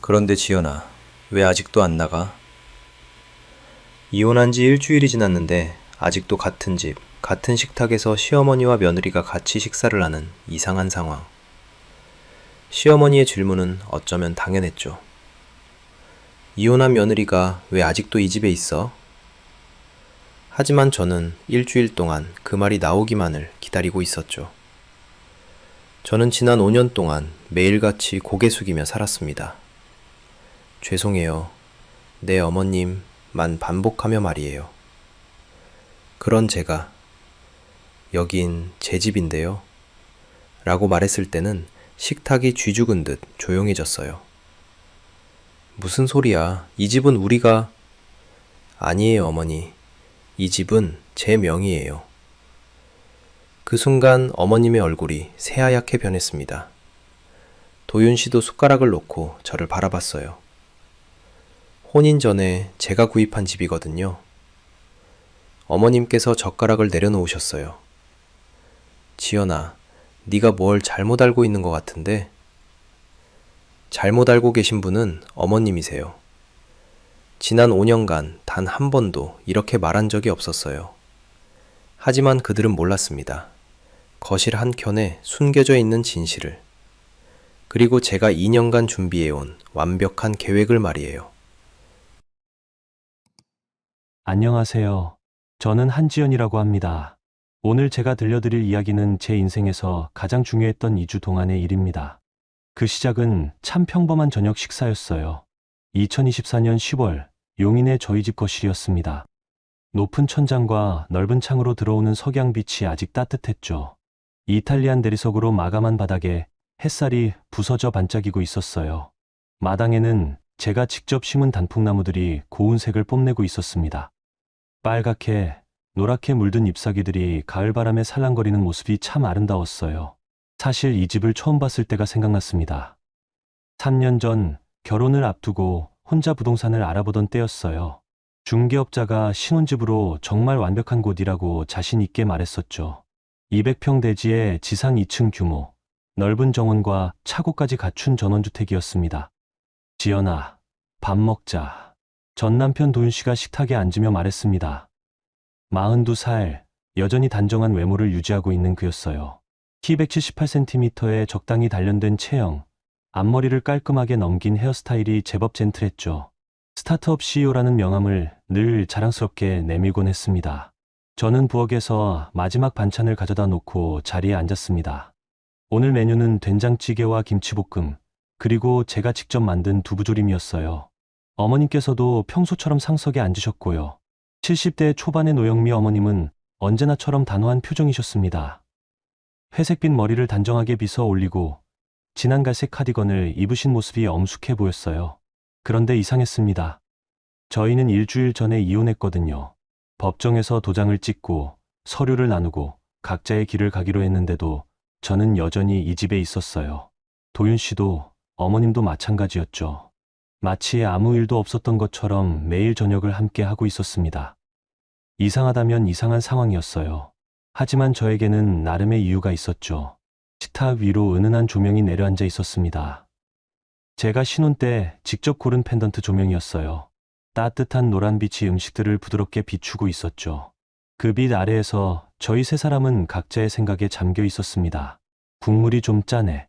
그런데 지연아, 왜 아직도 안 나가? 이혼한 지 일주일이 지났는데 아직도 같은 집, 같은 식탁에서 시어머니와 며느리가 같이 식사를 하는 이상한 상황. 시어머니의 질문은 어쩌면 당연했죠. 이혼한 며느리가 왜 아직도 이 집에 있어? 하지만 저는 일주일 동안 그 말이 나오기만을 기다리고 있었죠. 저는 지난 5년 동안 매일같이 고개 숙이며 살았습니다. 죄송해요. 네, 어머님만 반복하며 말이에요. 그런 제가 여긴 제 집인데요. 라고 말했을 때는 식탁이 쥐죽은 듯 조용해졌어요. 무슨 소리야? 이 집은 우리가... 아니에요, 어머니. 이 집은 제 명의예요. 그 순간 어머님의 얼굴이 새하얗게 변했습니다. 도윤 씨도 숟가락을 놓고 저를 바라봤어요. 혼인 전에 제가 구입한 집이거든요. 어머님께서 젓가락을 내려놓으셨어요. 지연아, 네가 뭘 잘못 알고 있는 것 같은데? 잘못 알고 계신 분은 어머님이세요. 지난 5년간 단 한 번도 이렇게 말한 적이 없었어요. 하지만 그들은 몰랐습니다. 거실 한켠에 숨겨져 있는 진실을. 그리고 제가 2년간 준비해온 완벽한 계획을 말이에요. 안녕하세요. 저는 한지연이라고 합니다. 오늘 제가 들려드릴 이야기는 제 인생에서 가장 중요했던 2주 동안의 일입니다. 그 시작은 참 평범한 저녁 식사였어요. 2024년 10월, 용인의 저희 집 거실이었습니다. 높은 천장과 넓은 창으로 들어오는 석양빛이 아직 따뜻했죠. 이탈리안 대리석으로 마감한 바닥에 햇살이 부서져 반짝이고 있었어요. 마당에는 제가 직접 심은 단풍나무들이 고운 색을 뽐내고 있었습니다. 빨갛게, 노랗게 물든 잎사귀들이 가을바람에 살랑거리는 모습이 참 아름다웠어요. 사실 이 집을 처음 봤을 때가 생각났습니다. 3년 전 결혼을 앞두고 혼자 부동산을 알아보던 때였어요. 중개업자가 신혼집으로 정말 완벽한 곳이라고 자신 있게 말했었죠. 200평 대지에 지상 2층 규모, 넓은 정원과 차고까지 갖춘 전원주택이었습니다. 지연아, 밥 먹자. 전 남편 도윤 씨가 식탁에 앉으며 말했습니다. 42살, 여전히 단정한 외모를 유지하고 있는 그였어요. 키 178cm에 적당히 단련된 체형, 앞머리를 깔끔하게 넘긴 헤어스타일이 제법 젠틀했죠. 스타트업 CEO라는 명함을 늘 자랑스럽게 내밀곤 했습니다. 저는 부엌에서 마지막 반찬을 가져다 놓고 자리에 앉았습니다. 오늘 메뉴는 된장찌개와 김치볶음, 그리고 제가 직접 만든 두부조림이었어요. 어머님께서도 평소처럼 상석에 앉으셨고요. 70대 초반의 노영미 어머님은 언제나처럼 단호한 표정이셨습니다. 회색빛 머리를 단정하게 빗어 올리고 진한 갈색 카디건을 입으신 모습이 엄숙해 보였어요. 그런데 이상했습니다. 저희는 일주일 전에 이혼했거든요. 법정에서 도장을 찍고 서류를 나누고 각자의 길을 가기로 했는데도 저는 여전히 이 집에 있었어요. 도윤 씨도 어머님도 마찬가지였죠. 마치 아무 일도 없었던 것처럼 매일 저녁을 함께 하고 있었습니다. 이상하다면 이상한 상황이었어요. 하지만 저에게는 나름의 이유가 있었죠. 식탁 위로 은은한 조명이 내려앉아 있었습니다. 제가 신혼 때 직접 고른 펜던트 조명이었어요. 따뜻한 노란빛이 음식들을 부드럽게 비추고 있었죠. 그 빛 아래에서 저희 세 사람은 각자의 생각에 잠겨 있었습니다. 국물이 좀 짜네.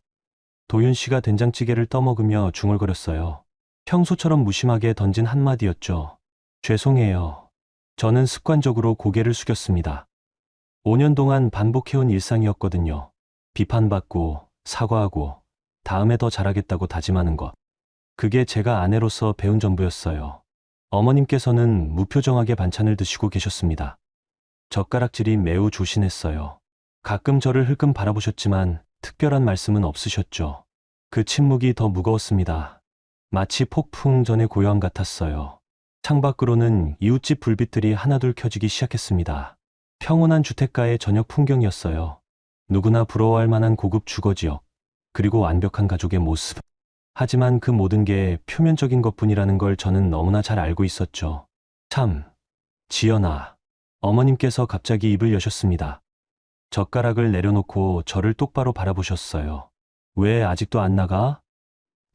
도윤 씨가 된장찌개를 떠먹으며 중얼거렸어요. 평소처럼 무심하게 던진 한마디였죠. 죄송해요. 저는 습관적으로 고개를 숙였습니다. 5년 동안 반복해온 일상이었거든요. 비판받고, 사과하고, 다음에 더 잘하겠다고 다짐하는 것. 그게 제가 아내로서 배운 전부였어요. 어머님께서는 무표정하게 반찬을 드시고 계셨습니다. 젓가락질이 매우 조신했어요. 가끔 저를 흘끔 바라보셨지만 특별한 말씀은 없으셨죠. 그 침묵이 더 무거웠습니다. 마치 폭풍 전의 고요함 같았어요. 창밖으로는 이웃집 불빛들이 하나둘 켜지기 시작했습니다. 평온한 주택가의 저녁 풍경이었어요. 누구나 부러워할 만한 고급 주거지역, 그리고 완벽한 가족의 모습. 하지만 그 모든 게 표면적인 것뿐이라는 걸 저는 너무나 잘 알고 있었죠. 참, 지연아. 어머님께서 갑자기 입을 여셨습니다. 젓가락을 내려놓고 저를 똑바로 바라보셨어요. 왜 아직도 안 나가?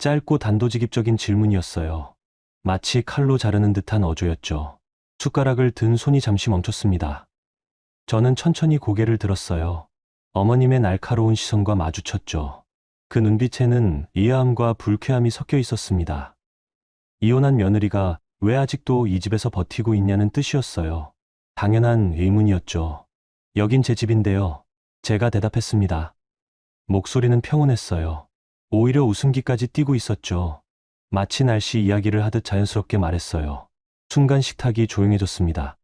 짧고 단도직입적인 질문이었어요. 마치 칼로 자르는 듯한 어조였죠. 숟가락을 든 손이 잠시 멈췄습니다. 저는 천천히 고개를 들었어요. 어머님의 날카로운 시선과 마주쳤죠. 그 눈빛에는 이해함과 불쾌함이 섞여 있었습니다. 이혼한 며느리가 왜 아직도 이 집에서 버티고 있냐는 뜻이었어요. 당연한 의문이었죠. 여긴 제 집인데요. 제가 대답했습니다. 목소리는 평온했어요. 오히려 웃음기까지 띠고 있었죠. 마치 날씨 이야기를 하듯 자연스럽게 말했어요. 순간 식탁이 조용해졌습니다.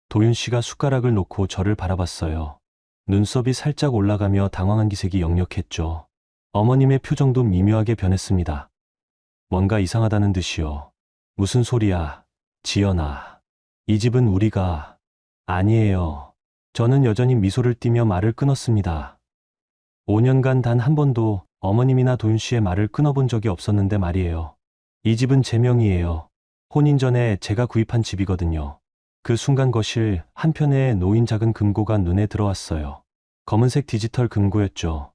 도윤 씨가 숟가락을 놓고 저를 바라봤어요. 눈썹이 살짝 올라가며 당황한 기색이 역력했죠. 어머님의 표정도 미묘하게 변했습니다. 뭔가 이상하다는 듯이요. 무슨 소리야, 지연아. 이 집은 우리가... 아니에요. 저는 여전히 미소를 띠며 말을 끊었습니다. 5년간 단 한 번도 어머님이나 도윤 씨의 말을 끊어본 적이 없었는데 말이에요. 이 집은 제 명의예요. 혼인 전에 제가 구입한 집이거든요. 그 순간 거실 한편에 놓인 작은 금고가 눈에 들어왔어요. 검은색 디지털 금고였죠.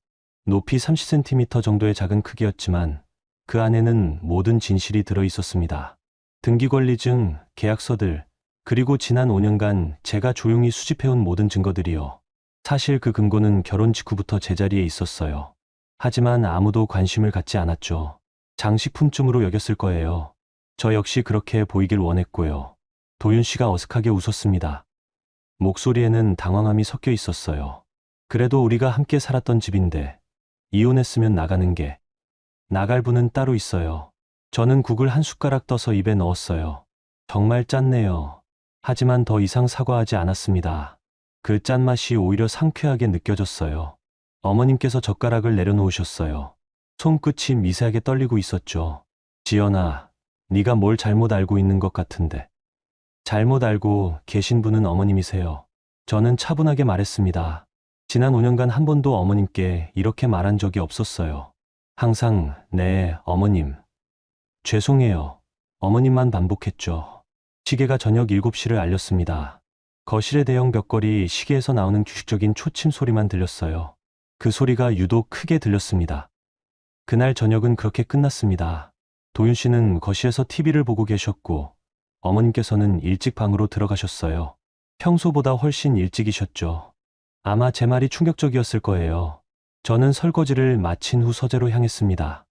높이 30cm 정도의 작은 크기였지만 그 안에는 모든 진실이 들어 있었습니다. 등기권리증, 계약서들, 그리고 지난 5년간 제가 조용히 수집해온 모든 증거들이요. 사실 그 금고는 결혼 직후부터 제자리에 있었어요. 하지만 아무도 관심을 갖지 않았죠. 장식품쯤으로 여겼을 거예요. 저 역시 그렇게 보이길 원했고요. 도윤 씨가 어색하게 웃었습니다. 목소리에는 당황함이 섞여 있었어요. 그래도 우리가 함께 살았던 집인데 이혼했으면 나가는 게 나갈 분은 따로 있어요. 저는 국을 한 숟가락 떠서 입에 넣었어요. 정말 짰네요. 하지만 더 이상 사과하지 않았습니다. 그 짠맛이 오히려 상쾌하게 느껴졌어요. 어머님께서 젓가락을 내려놓으셨어요. 손끝이 미세하게 떨리고 있었죠. 지연아, 네가 뭘 잘못 알고 있는 것 같은데. 잘못 알고 계신 분은 어머님이세요. 저는 차분하게 말했습니다. 지난 5년간 한 번도 어머님께 이렇게 말한 적이 없었어요. 항상 네, 어머님. 죄송해요. 어머님만 반복했죠. 시계가 저녁 7시를 알렸습니다. 거실의 대형 벽걸이 시계에서 나오는 규칙적인 초침 소리만 들렸어요. 그 소리가 유독 크게 들렸습니다. 그날 저녁은 그렇게 끝났습니다. 도윤 씨는 거실에서 TV를 보고 계셨고 어머님께서는 일찍 방으로 들어가셨어요. 평소보다 훨씬 일찍이셨죠. 아마 제 말이 충격적이었을 거예요. 저는 설거지를 마친 후 서재로 향했습니다.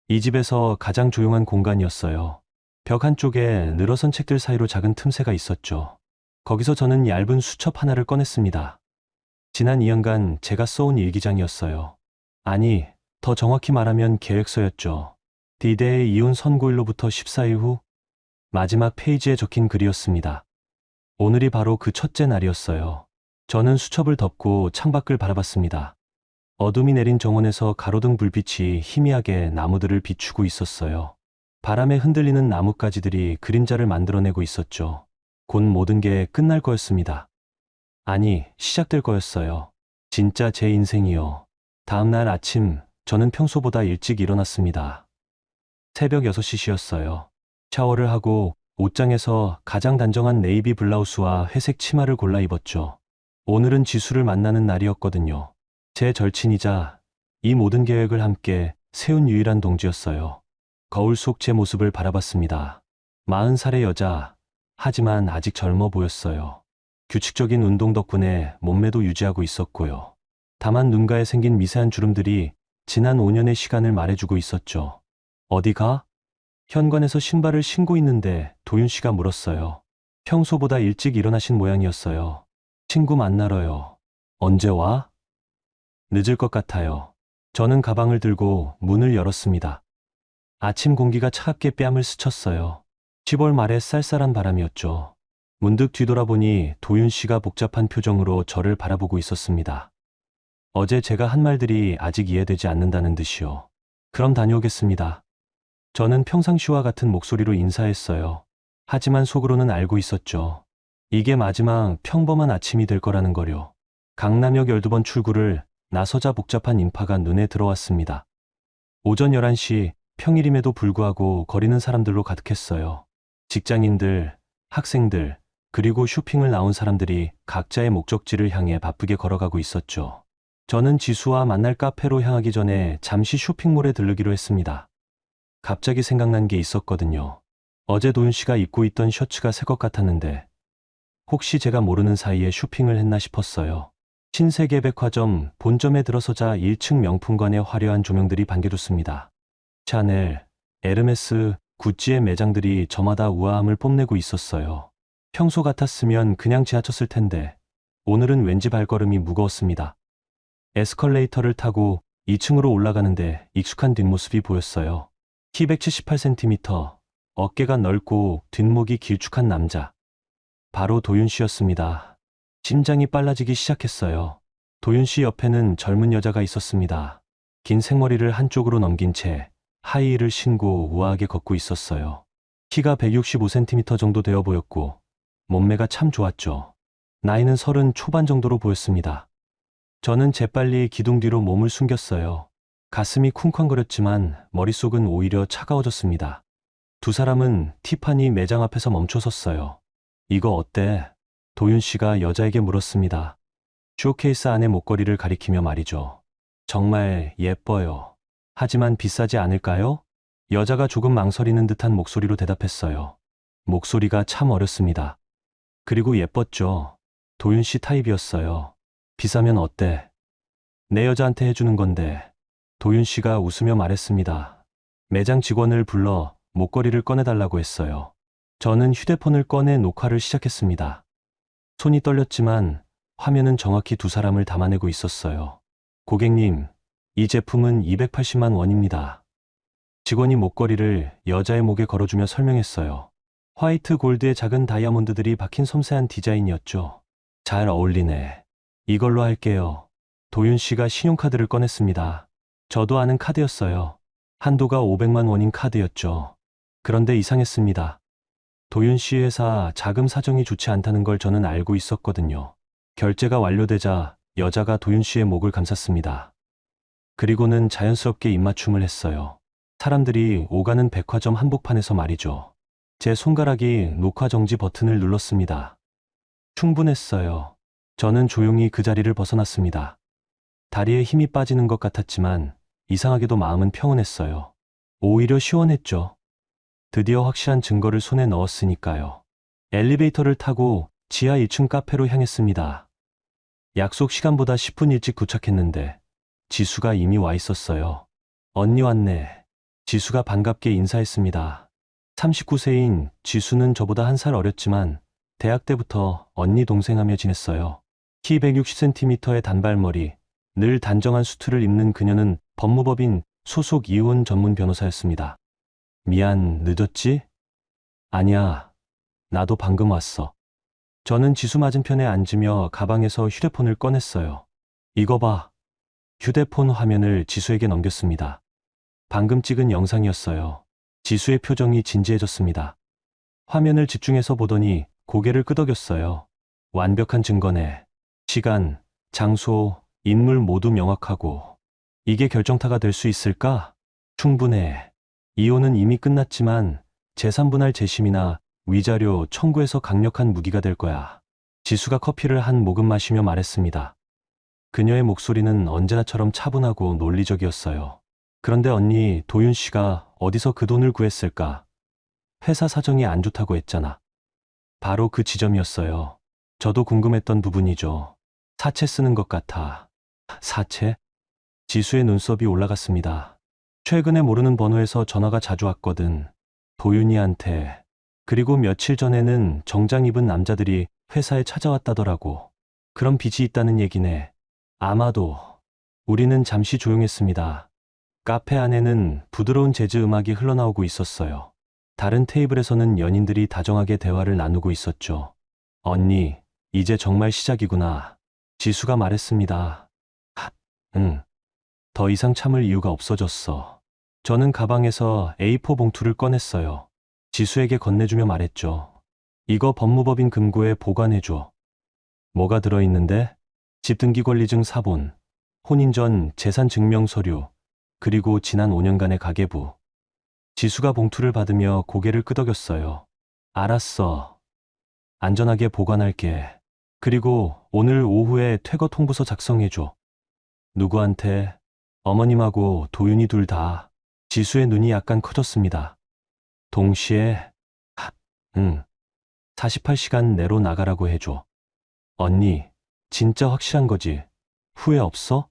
이 집에서 가장 조용한 공간이었어요. 벽 한쪽에 늘어선 책들 사이로 작은 틈새가 있었죠. 거기서 저는 얇은 수첩 하나를 꺼냈습니다. 지난 2년간 제가 써온 일기장이었어요. 아니, 더 정확히 말하면 계획서였죠. D-Day 이혼 선고일로부터 14일 후 마지막 페이지에 적힌 글이었습니다. 오늘이 바로 그 첫째 날이었어요. 저는 수첩을 덮고 창밖을 바라봤습니다. 어둠이 내린 정원에서 가로등 불빛이 희미하게 나무들을 비추고 있었어요. 바람에 흔들리는 나뭇가지들이 그림자를 만들어내고 있었죠. 곧 모든 게 끝날 거였습니다. 아니, 시작될 거였어요. 진짜 제 인생이요. 다음 날 아침, 저는 평소보다 일찍 일어났습니다. 새벽 6시였어요. 샤워를 하고 옷장에서 가장 단정한 네이비 블라우스와 회색 치마를 골라 입었죠. 오늘은 지수를 만나는 날이었거든요. 제 절친이자 이 모든 계획을 함께 세운 유일한 동지였어요. 거울 속 제 모습을 바라봤습니다. 40살의 여자, 하지만 아직 젊어 보였어요. 규칙적인 운동 덕분에 몸매도 유지하고 있었고요. 다만 눈가에 생긴 미세한 주름들이 지난 5년의 시간을 말해주고 있었죠. 어디가? 현관에서 신발을 신고 있는데 도윤 씨가 물었어요. 평소보다 일찍 일어나신 모양이었어요. 친구 만나러요. 언제 와? 늦을 것 같아요. 저는 가방을 들고 문을 열었습니다. 아침 공기가 차갑게 뺨을 스쳤어요. 10월 말의 쌀쌀한 바람이었죠. 문득 뒤돌아보니 도윤 씨가 복잡한 표정으로 저를 바라보고 있었습니다. 어제 제가 한 말들이 아직 이해되지 않는다는 듯이요. 그럼 다녀오겠습니다. 저는 평상시와 같은 목소리로 인사했어요. 하지만 속으로는 알고 있었죠. 이게 마지막 평범한 아침이 될 거라는 거요. 강남역 12번 출구를 나서자 복잡한 인파가 눈에 들어왔습니다. 오전 11시 평일임에도 불구하고 거리는 사람들로 가득했어요. 직장인들, 학생들, 그리고 쇼핑을 나온 사람들이 각자의 목적지를 향해 바쁘게 걸어가고 있었죠. 저는 지수와 만날 카페로 향하기 전에 잠시 쇼핑몰에 들르기로 했습니다. 갑자기 생각난 게 있었거든요. 어제 도윤 씨가 입고 있던 셔츠가 새 것 같았는데 혹시 제가 모르는 사이에 쇼핑을 했나 싶었어요. 신세계 백화점 본점에 들어서자 1층 명품관의 화려한 조명들이 반겨줬습니다. 샤넬, 에르메스, 구찌의 매장들이 저마다 우아함을 뽐내고 있었어요. 평소 같았으면 그냥 지나쳤을 텐데 오늘은 왠지 발걸음이 무거웠습니다. 에스컬레이터를 타고 2층으로 올라가는데 익숙한 뒷모습이 보였어요. 키 178cm, 어깨가 넓고 뒷목이 길쭉한 남자. 바로 도윤 씨였습니다. 심장이 빨라지기 시작했어요. 도윤 씨 옆에는 젊은 여자가 있었습니다. 긴 생머리를 한쪽으로 넘긴 채 하이힐을 신고 우아하게 걷고 있었어요. 키가 165cm 정도 되어 보였고 몸매가 참 좋았죠. 나이는 30 초반 정도로 보였습니다. 저는 재빨리 기둥 뒤로 몸을 숨겼어요. 가슴이 쿵쾅거렸지만 머릿속은 오히려 차가워졌습니다. 두 사람은 티파니 매장 앞에서 멈춰섰어요. 이거 어때? 도윤 씨가 여자에게 물었습니다. 쇼케이스 안의 목걸이를 가리키며 말이죠. 정말 예뻐요. 하지만 비싸지 않을까요? 여자가 조금 망설이는 듯한 목소리로 대답했어요. 목소리가 참 어렸습니다. 그리고 예뻤죠. 도윤 씨 타입이었어요. 비싸면 어때? 내 여자한테 해주는 건데. 도윤 씨가 웃으며 말했습니다. 매장 직원을 불러 목걸이를 꺼내달라고 했어요. 저는 휴대폰을 꺼내 녹화를 시작했습니다. 손이 떨렸지만 화면은 정확히 두 사람을 담아내고 있었어요. 고객님, 이 제품은 280만 원입니다. 직원이 목걸이를 여자의 목에 걸어주며 설명했어요. 화이트 골드의 작은 다이아몬드들이 박힌 섬세한 디자인이었죠. 잘 어울리네. 이걸로 할게요. 도윤 씨가 신용카드를 꺼냈습니다. 저도 아는 카드였어요. 한도가 500만 원인 카드였죠. 그런데 이상했습니다. 도윤 씨 회사 자금 사정이 좋지 않다는 걸 저는 알고 있었거든요. 결제가 완료되자 여자가 도윤 씨의 목을 감쌌습니다. 그리고는 자연스럽게 입맞춤을 했어요. 사람들이 오가는 백화점 한복판에서 말이죠. 제 손가락이 녹화 정지 버튼을 눌렀습니다. 충분했어요. 저는 조용히 그 자리를 벗어났습니다. 다리에 힘이 빠지는 것 같았지만 이상하게도 마음은 평온했어요. 오히려 시원했죠. 드디어 확실한 증거를 손에 넣었으니까요. 엘리베이터를 타고 지하 1층 카페로 향했습니다. 약속 시간보다 10분 일찍 도착했는데 지수가 이미 와 있었어요. 언니 왔네. 지수가 반갑게 인사했습니다. 39세인 지수는 저보다 한 살 어렸지만 대학 때부터 언니 동생하며 지냈어요. 키 160cm의 단발머리, 늘 단정한 수트를 입는 그녀는 법무법인 소속 이혼 전문 변호사였습니다. 미안, 늦었지? 아니야, 나도 방금 왔어. 저는 지수 맞은편에 앉으며 가방에서 휴대폰을 꺼냈어요. 이거 봐. 휴대폰 화면을 지수에게 넘겼습니다. 방금 찍은 영상이었어요. 지수의 표정이 진지해졌습니다. 화면을 집중해서 보더니 고개를 끄덕였어요. 완벽한 증거네. 시간, 장소, 인물 모두 명확하고. 이게 결정타가 될 수 있을까? 충분해. 이혼은 이미 끝났지만 재산분할 재심이나 위자료 청구에서 강력한 무기가 될 거야. 지수가 커피를 한 모금 마시며 말했습니다. 그녀의 목소리는 언제나처럼 차분하고 논리적이었어요. 그런데 언니, 도윤 씨가 어디서 그 돈을 구했을까? 회사 사정이 안 좋다고 했잖아. 바로 그 지점이었어요. 저도 궁금했던 부분이죠. 사채 쓰는 것 같아. 사채? 지수의 눈썹이 올라갔습니다. 최근에 모르는 번호에서 전화가 자주 왔거든. 도윤이한테. 그리고 며칠 전에는 정장 입은 남자들이 회사에 찾아왔다더라고. 그런 빚이 있다는 얘기네. 아마도. 우리는 잠시 조용했습니다. 카페 안에는 부드러운 재즈 음악이 흘러나오고 있었어요. 다른 테이블에서는 연인들이 다정하게 대화를 나누고 있었죠. 언니, 이제 정말 시작이구나. 지수가 말했습니다. 응. 더 이상 참을 이유가 없어졌어. 저는 가방에서 A4 봉투를 꺼냈어요. 지수에게 건네주며 말했죠. 이거 법무법인 금고에 보관해줘. 뭐가 들어있는데? 집등기권리증 사본, 혼인 전 재산 증명 서류, 그리고 지난 5년간의 가계부. 지수가 봉투를 받으며 고개를 끄덕였어요. 알았어. 안전하게 보관할게. 그리고 오늘 오후에 퇴거 통보서 작성해줘. 누구한테? 어머님하고 도윤이 둘 다. 지수의 눈이 약간 커졌습니다. 동시에, 응, 48시간 내로 나가라고 해줘. 언니, 진짜 확실한 거지? 후회 없어?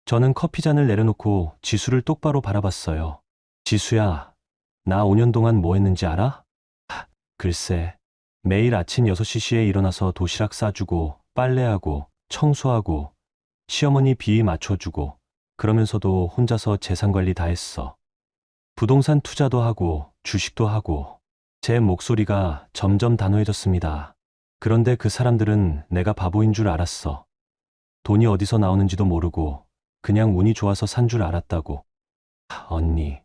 저는 커피잔을 내려놓고 지수를 똑바로 바라봤어요. 지수야, 나 5년 동안 뭐 했는지 알아? 글쎄, 매일 아침 6시에 일어나서 도시락 싸주고, 빨래하고, 청소하고, 시어머니 비위 맞춰주고, 그러면서도 혼자서 재산 관리 다 했어. 부동산 투자도 하고, 주식도 하고, 제 목소리가 점점 단호해졌습니다. 그런데 그 사람들은 내가 바보인 줄 알았어. 돈이 어디서 나오는지도 모르고, 그냥 운이 좋아서 산 줄 알았다고. 언니,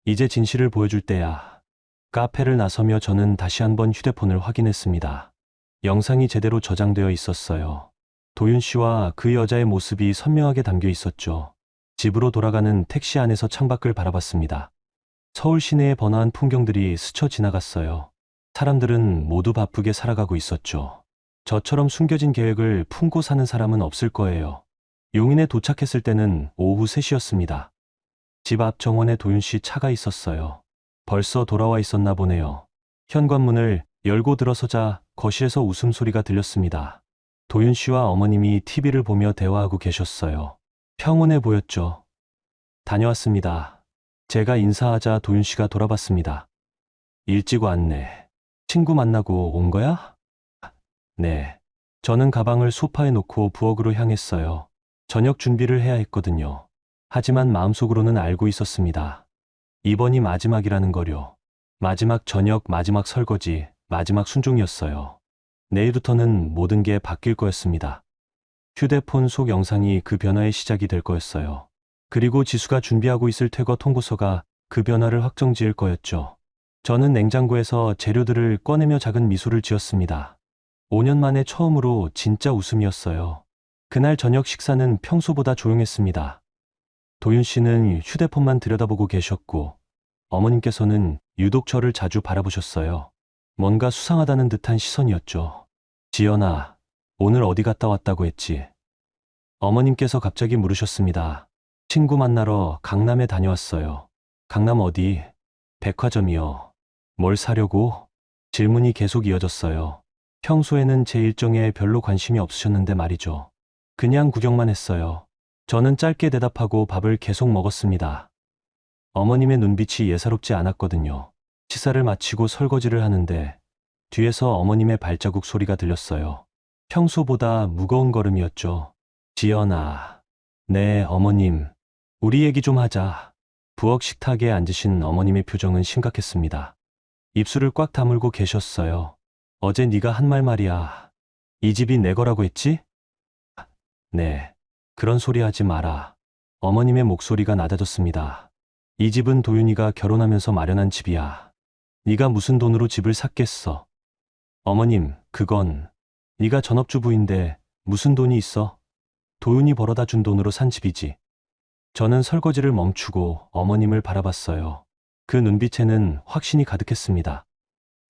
이제 진실을 보여줄 때야. 카페를 나서며 저는 다시 한번 휴대폰을 확인했습니다. 영상이 제대로 저장되어 있었어요. 도윤 씨와 그 여자의 모습이 선명하게 담겨 있었죠. 집으로 돌아가는 택시 안에서 창밖을 바라봤습니다. 서울 시내의 번화한 풍경들이 스쳐 지나갔어요. 사람들은 모두 바쁘게 살아가고 있었죠. 저처럼 숨겨진 계획을 품고 사는 사람은 없을 거예요. 용인에 도착했을 때는 오후 3시였습니다. 집 앞 정원에 도윤 씨 차가 있었어요. 벌써 돌아와 있었나 보네요. 현관문을 열고 들어서자 거실에서 웃음소리가 들렸습니다. 도윤 씨와 어머님이 TV를 보며 대화하고 계셨어요. 평온해 보였죠. 다녀왔습니다. 제가 인사하자 도윤 씨가 돌아봤습니다. 일찍 왔네. 친구 만나고 온 거야? 네. 저는 가방을 소파에 놓고 부엌으로 향했어요. 저녁 준비를 해야 했거든요. 하지만 마음속으로는 알고 있었습니다. 이번이 마지막이라는 거요. 마지막 저녁, 마지막 설거지, 마지막 순종이었어요. 내일부터는 모든 게 바뀔 거였습니다. 휴대폰 속 영상이 그 변화의 시작이 될 거였어요. 그리고 지수가 준비하고 있을 퇴거 통보서가 그 변화를 확정지을 거였죠. 저는 냉장고에서 재료들을 꺼내며 작은 미소를 지었습니다. 5년 만에 처음으로 진짜 웃음이었어요. 그날 저녁 식사는 평소보다 조용했습니다. 도윤 씨는 휴대폰만 들여다보고 계셨고, 어머님께서는 유독 저를 자주 바라보셨어요. 뭔가 수상하다는 듯한 시선이었죠. 지연아, 오늘 어디 갔다 왔다고 했지? 어머님께서 갑자기 물으셨습니다. 친구 만나러 강남에 다녀왔어요. 강남 어디? 백화점이요. 뭘 사려고? 질문이 계속 이어졌어요. 평소에는 제 일정에 별로 관심이 없으셨는데 말이죠. 그냥 구경만 했어요. 저는 짧게 대답하고 밥을 계속 먹었습니다. 어머님의 눈빛이 예사롭지 않았거든요. 식사를 마치고 설거지를 하는데 뒤에서 어머님의 발자국 소리가 들렸어요. 평소보다 무거운 걸음이었죠. 지연아. 네, 어머님. 우리 얘기 좀 하자. 부엌 식탁에 앉으신 어머님의 표정은 심각했습니다. 입술을 꽉 다물고 계셨어요. 어제 네가 한 말 말이야. 이 집이 내 거라고 했지? 네. 그런 소리 하지 마라. 어머님의 목소리가 낮아졌습니다. 이 집은 도윤이가 결혼하면서 마련한 집이야. 네가 무슨 돈으로 집을 샀겠어? 어머님, 그건 네가 전업주부인데 무슨 돈이 있어? 도윤이 벌어다 준 돈으로 산 집이지. 저는 설거지를 멈추고 어머님을 바라봤어요. 그 눈빛에는 확신이 가득했습니다.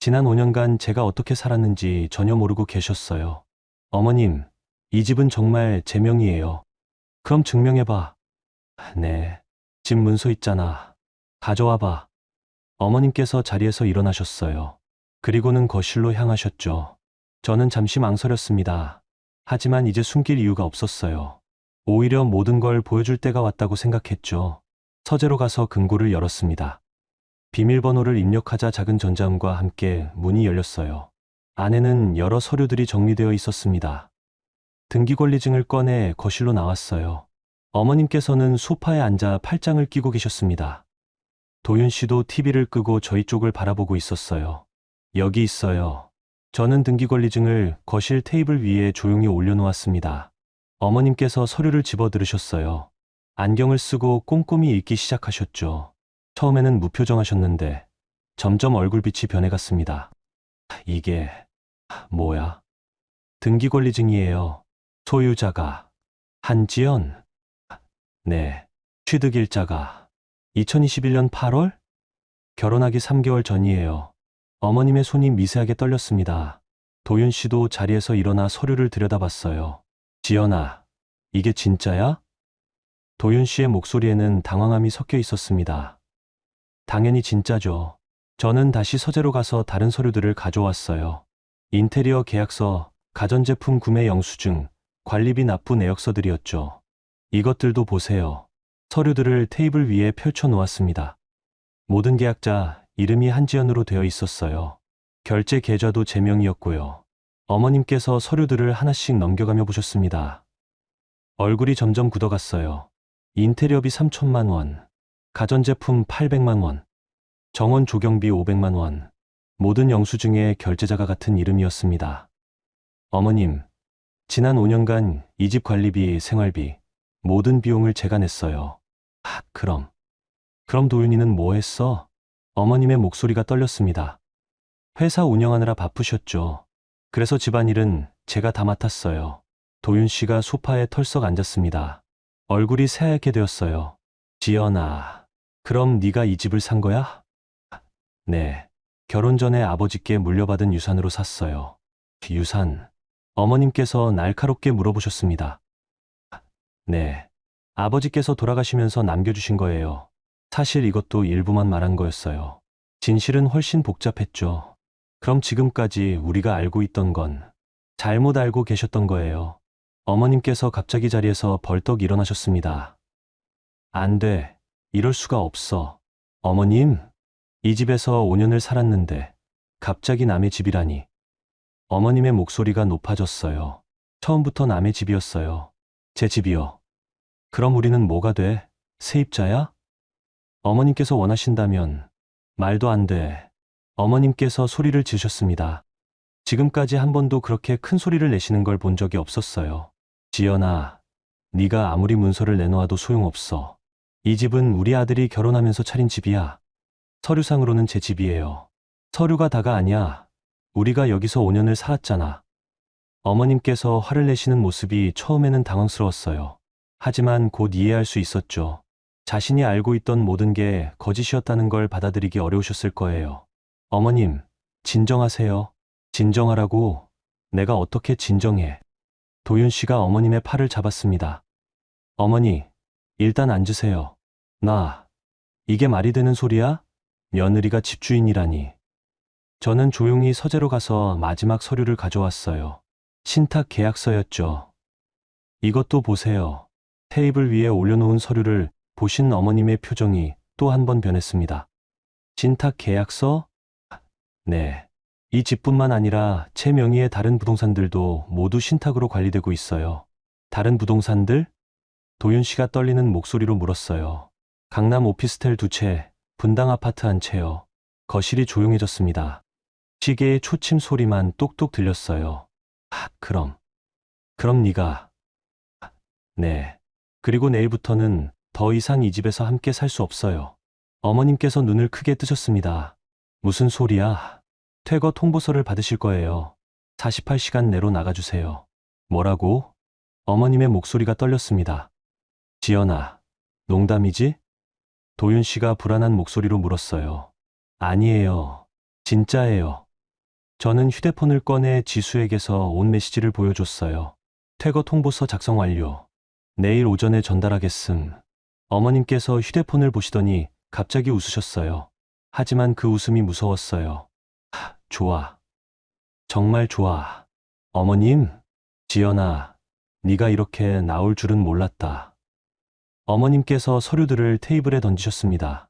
지난 5년간 제가 어떻게 살았는지 전혀 모르고 계셨어요. 어머님, 이 집은 정말 제 명의예요. 그럼 증명해봐. 네, 집 문서 있잖아. 가져와봐. 어머님께서 자리에서 일어나셨어요. 그리고는 거실로 향하셨죠. 저는 잠시 망설였습니다. 하지만 이제 숨길 이유가 없었어요. 오히려 모든 걸 보여줄 때가 왔다고 생각했죠. 서재로 가서 금고를 열었습니다. 비밀번호를 입력하자 작은 전자음과 함께 문이 열렸어요. 안에는 여러 서류들이 정리되어 있었습니다. 등기권리증을 꺼내 거실로 나왔어요. 어머님께서는 소파에 앉아 팔짱을 끼고 계셨습니다. 도윤 씨도 TV를 끄고 저희 쪽을 바라보고 있었어요. 여기 있어요. 저는 등기권리증을 거실 테이블 위에 조용히 올려놓았습니다. 어머님께서 서류를 집어 들으셨어요. 안경을 쓰고 꼼꼼히 읽기 시작하셨죠. 처음에는 무표정하셨는데 점점 얼굴빛이 변해갔습니다. 이게 뭐야? 등기권리증이에요. 소유자가 한지연. 네. 취득일자가 2021년 8월? 결혼하기 3개월 전이에요. 어머님의 손이 미세하게 떨렸습니다. 도윤 씨도 자리에서 일어나 서류를 들여다봤어요. 지연아, 이게 진짜야? 도윤 씨의 목소리에는 당황함이 섞여 있었습니다. 당연히 진짜죠. 저는 다시 서재로 가서 다른 서류들을 가져왔어요. 인테리어 계약서, 가전제품 구매 영수증, 관리비 납부 내역서들이었죠. 이것들도 보세요. 서류들을 테이블 위에 펼쳐 놓았습니다. 모든 계약자 이름이 한지연으로 되어 있었어요. 결제 계좌도 제 명이었고요. 어머님께서 서류들을 하나씩 넘겨가며 보셨습니다. 얼굴이 점점 굳어갔어요. 인테리어비 3천만 원, 가전제품 800만 원, 정원 조경비 500만 원, 모든 영수증에 결제자가 같은 이름이었습니다. 어머님, 지난 5년간 이 집 관리비, 생활비, 모든 비용을 제가 냈어요. 그럼 도윤이는 뭐 했어? 어머님의 목소리가 떨렸습니다. 회사 운영하느라 바쁘셨죠. 그래서 집안일은 제가 다 맡았어요. 도윤 씨가 소파에 털썩 앉았습니다. 얼굴이 새하얗게 되었어요. 지연아, 그럼 네가 이 집을 산 거야? 네. 결혼 전에 아버지께 물려받은 유산으로 샀어요. 유산? 어머님께서 날카롭게 물어보셨습니다. 네. 아버지께서 돌아가시면서 남겨주신 거예요. 사실 이것도 일부만 말한 거였어요. 진실은 훨씬 복잡했죠. 그럼 지금까지 우리가 알고 있던 건 잘못 알고 계셨던 거예요. 어머님께서 갑자기 자리에서 벌떡 일어나셨습니다. 안 돼. 이럴 수가 없어. 어머님, 이 집에서 5년을 살았는데 갑자기 남의 집이라니. 어머님의 목소리가 높아졌어요. 처음부터 남의 집이었어요. 제 집이요. 그럼 우리는 뭐가 돼? 세입자야? 어머님께서 원하신다면. 말도 안 돼. 어머님께서 소리를 지으셨습니다. 지금까지 한 번도 그렇게 큰 소리를 내시는 걸 본 적이 없었어요. 지연아, 네가 아무리 문서를 내놓아도 소용없어. 이 집은 우리 아들이 결혼하면서 차린 집이야. 서류상으로는 제 집이에요. 서류가 다가 아니야. 우리가 여기서 5년을 살았잖아. 어머님께서 화를 내시는 모습이 처음에는 당황스러웠어요. 하지만 곧 이해할 수 있었죠. 자신이 알고 있던 모든 게 거짓이었다는 걸 받아들이기 어려우셨을 거예요. 어머님, 진정하세요. 진정하라고. 내가 어떻게 진정해. 도윤 씨가 어머님의 팔을 잡았습니다. 어머니, 일단 앉으세요. 이게 말이 되는 소리야? 며느리가 집주인이라니. 저는 조용히 서재로 가서 마지막 서류를 가져왔어요. 신탁 계약서였죠. 이것도 보세요. 테이블 위에 올려놓은 서류를 보신 어머님의 표정이 또 한 번 변했습니다. 신탁 계약서? 네. 이 집뿐만 아니라 제 명의의 다른 부동산들도 모두 신탁으로 관리되고 있어요. 다른 부동산들? 도윤 씨가 떨리는 목소리로 물었어요. 강남 오피스텔 2채, 분당 아파트 1채요. 거실이 조용해졌습니다. 시계의 초침 소리만 똑똑 들렸어요. 그럼 네가. 네. 그리고 내일부터는 더 이상 이 집에서 함께 살 수 없어요. 어머님께서 눈을 크게 뜨셨습니다. 무슨 소리야? 퇴거 통보서를 받으실 거예요. 48시간 내로 나가주세요. 뭐라고? 어머님의 목소리가 떨렸습니다. 지연아, 농담이지? 도윤 씨가 불안한 목소리로 물었어요. 아니에요. 진짜예요. 저는 휴대폰을 꺼내 지수에게서 온 메시지를 보여줬어요. 퇴거 통보서 작성 완료. 내일 오전에 전달하겠음. 어머님께서 휴대폰을 보시더니 갑자기 웃으셨어요. 하지만 그 웃음이 무서웠어요. 좋아. 정말 좋아. 어머님, 지연아, 네가 이렇게 나올 줄은 몰랐다. 어머님께서 서류들을 테이블에 던지셨습니다.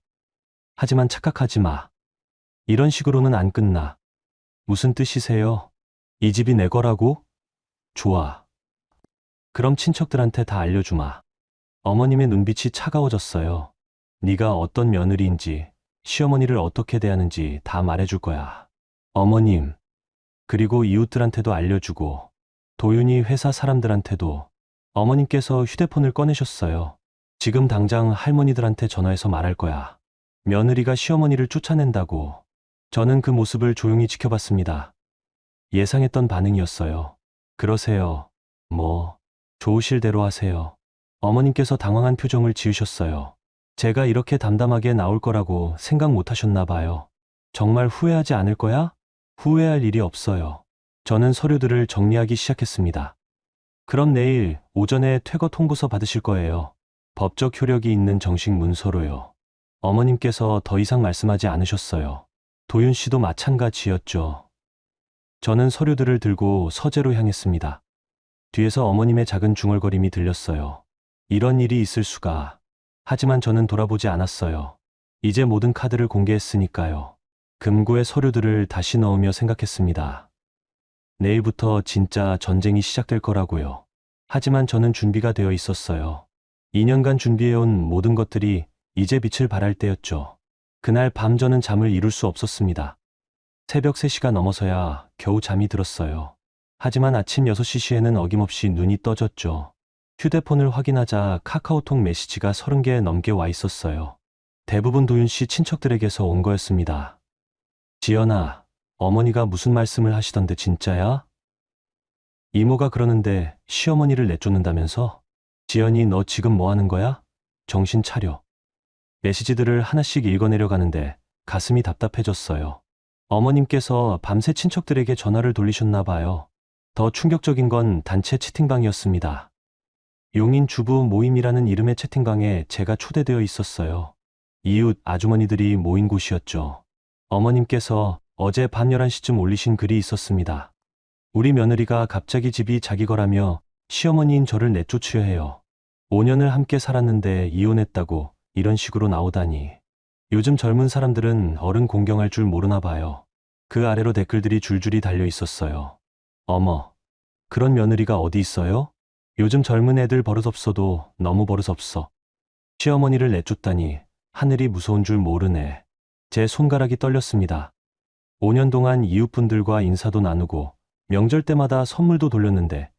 하지만 착각하지 마. 이런 식으로는 안 끝나. 무슨 뜻이세요? 이 집이 내 거라고? 좋아. 그럼 친척들한테 다 알려주마. 어머님의 눈빛이 차가워졌어요. 네가 어떤 며느리인지, 시어머니를 어떻게 대하는지 다 말해줄 거야. 어머님, 그리고 이웃들한테도 알려주고, 도윤이 회사 사람들한테도. 어머님께서 휴대폰을 꺼내셨어요. 지금 당장 할머니들한테 전화해서 말할 거야. 며느리가 시어머니를 쫓아낸다고. 저는 그 모습을 조용히 지켜봤습니다. 예상했던 반응이었어요. 그러세요. 좋으실 대로 하세요. 어머님께서 당황한 표정을 지으셨어요. 제가 이렇게 담담하게 나올 거라고 생각 못 하셨나 봐요. 정말 후회하지 않을 거야? 후회할 일이 없어요. 저는 서류들을 정리하기 시작했습니다. 그럼 내일 오전에 퇴거 통보서 받으실 거예요. 법적 효력이 있는 정식 문서로요. 어머님께서 더 이상 말씀하지 않으셨어요. 도윤 씨도 마찬가지였죠. 저는 서류들을 들고 서재로 향했습니다. 뒤에서 어머님의 작은 중얼거림이 들렸어요. 이런 일이 있을 수가. 하지만 저는 돌아보지 않았어요. 이제 모든 카드를 공개했으니까요. 금고의 서류들을 다시 넣으며 생각했습니다. 내일부터 진짜 전쟁이 시작될 거라고요. 하지만 저는 준비가 되어 있었어요. 2년간 준비해온 모든 것들이 이제 빛을 발할 때였죠. 그날 밤 저는 잠을 이룰 수 없었습니다. 새벽 3시가 넘어서야 겨우 잠이 들었어요. 하지만 아침 6시에는 어김없이 눈이 떠졌죠. 휴대폰을 확인하자 카카오톡 메시지가 30개 넘게 와 있었어요. 대부분 도윤 씨 친척들에게서 온 거였습니다. 지연아, 어머니가 무슨 말씀을 하시던데 진짜야? 이모가 그러는데 시어머니를 내쫓는다면서? 지연이 너 지금 뭐 하는 거야? 정신 차려. 메시지들을 하나씩 읽어내려 가는데 가슴이 답답해졌어요. 어머님께서 밤새 친척들에게 전화를 돌리셨나 봐요. 더 충격적인 건 단체 채팅방이었습니다. 용인 주부 모임이라는 이름의 채팅방에 제가 초대되어 있었어요. 이웃 아주머니들이 모인 곳이었죠. 어머님께서 어제 밤 11시쯤 올리신 글이 있었습니다. 우리 며느리가 갑자기 집이 자기 거라며 시어머니인 저를 내쫓으려 해요. 5년을 함께 살았는데 이혼했다고 이런 식으로 나오다니. 요즘 젊은 사람들은 어른 공경할 줄 모르나 봐요. 그 아래로 댓글들이 줄줄이 달려 있었어요. 어머, 그런 며느리가 어디 있어요? 요즘 젊은 애들 버릇없어도 너무 버릇없어. 시어머니를 내쫓다니 하늘이 무서운 줄 모르네. 제 손가락이 떨렸습니다. 5년 동안 이웃분들과 인사도 나누고 명절 때마다 선물도 돌렸는데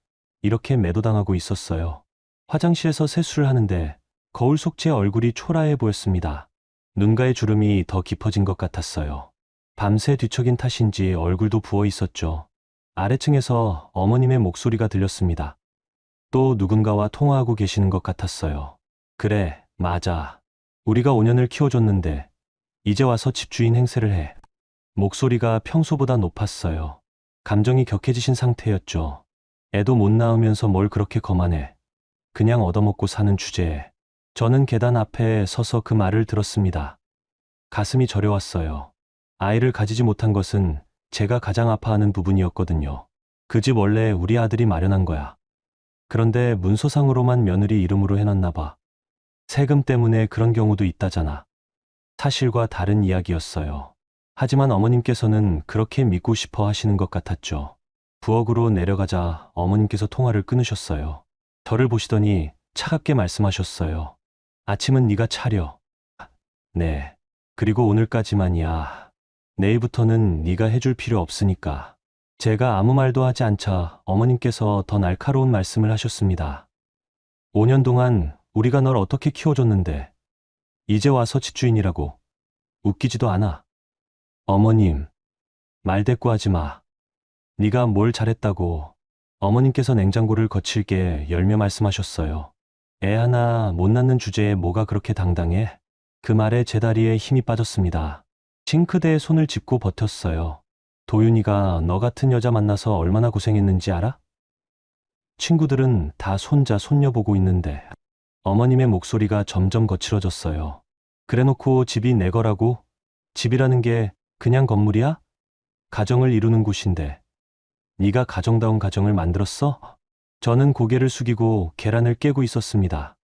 이렇게 매도당하고 있었어요. 화장실에서 세수를 하는데 거울 속 제 얼굴이 초라해 보였습니다. 눈가의 주름이 더 깊어진 것 같았어요. 밤새 뒤척인 탓인지 얼굴도 부어 있었죠. 아래층에서 어머님의 목소리가 들렸습니다. 또 누군가와 통화하고 계시는 것 같았어요. 그래, 맞아. 우리가 5년을 키워줬는데 이제 와서 집주인 행세를 해. 목소리가 평소보다 높았어요. 감정이 격해지신 상태였죠. 애도 못 낳으면서 뭘 그렇게 거만해. 그냥 얻어먹고 사는 주제에. 저는 계단 앞에 서서 그 말을 들었습니다. 가슴이 저려왔어요. 아이를 가지지 못한 것은 제가 가장 아파하는 부분이었거든요. 그 집 원래 우리 아들이 마련한 거야. 그런데 문서상으로만 며느리 이름으로 해놨나 봐. 세금 때문에 그런 경우도 있다잖아. 사실과 다른 이야기였어요. 하지만 어머님께서는 그렇게 믿고 싶어 하시는 것 같았죠. 부엌으로 내려가자 어머님께서 통화를 끊으셨어요. 저를 보시더니 차갑게 말씀하셨어요. 아침은 네가 차려. 네. 그리고 오늘까지만이야. 내일부터는 네가 해줄 필요 없으니까. 제가 아무 말도 하지 않자 어머님께서 더 날카로운 말씀을 하셨습니다. 5년 동안 우리가 널 어떻게 키워줬는데 이제 와서 집주인이라고. 웃기지도 않아. 어머님, 말대꾸하지 마. 네가 뭘 잘했다고. 어머님께서 냉장고를 거칠게 열며 말씀하셨어요. 애 하나 못 낳는 주제에 뭐가 그렇게 당당해? 그 말에 제 다리에 힘이 빠졌습니다. 싱크대에 손을 짚고 버텼어요. 도윤이가 너 같은 여자 만나서 얼마나 고생했는지 알아? 친구들은 다 손자, 손녀 보고 있는데. 어머님의 목소리가 점점 거칠어졌어요. 그래놓고 집이 내 거라고? 집이라는 게 그냥 건물이야? 가정을 이루는 곳인데. 네가 가정다운 가정을 만들었어? 저는 고개를 숙이고 계란을 깨고 있었습니다.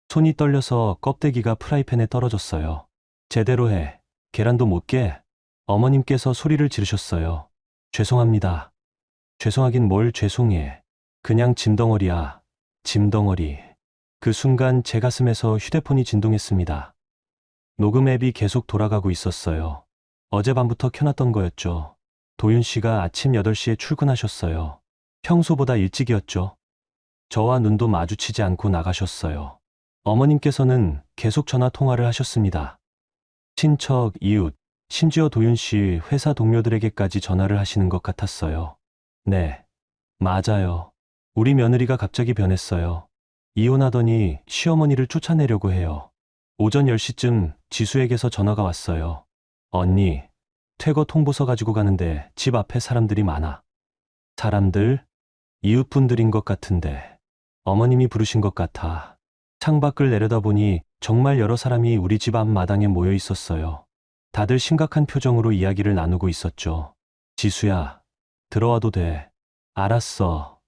손이 떨려서 껍데기가 프라이팬에 떨어졌어요. 제대로 해. 계란도 못 깨. 어머님께서 소리를 지르셨어요. 죄송합니다. 죄송하긴 뭘 죄송해. 그냥 짐덩어리야. 짐덩어리. 그 순간 제 가슴에서 휴대폰이 진동했습니다. 녹음 앱이 계속 돌아가고 있었어요. 어젯밤부터 켜놨던 거였죠. 도윤 씨가 아침 8시에 출근하셨어요. 평소보다 일찍이었죠. 저와 눈도 마주치지 않고 나가셨어요. 어머님께서는 계속 전화 통화를 하셨습니다. 친척, 이웃, 심지어 도윤 씨 회사 동료들에게까지 전화를 하시는 것 같았어요. 네, 맞아요. 우리 며느리가 갑자기 변했어요. 이혼하더니 시어머니를 쫓아내려고 해요. 오전 10시쯤 지수에게서 전화가 왔어요. 언니, 퇴거 통보서 가지고 가는데 집 앞에 사람들이 많아. 사람들? 이웃분들인 것 같은데. 어머님이 부르신 것 같아. 창밖을 내려다보니 정말 여러 사람이 우리 집 앞 마당에 모여 있었어요. 다들 심각한 표정으로 이야기를 나누고 있었죠. 지수야, 들어와도 돼. 알았어.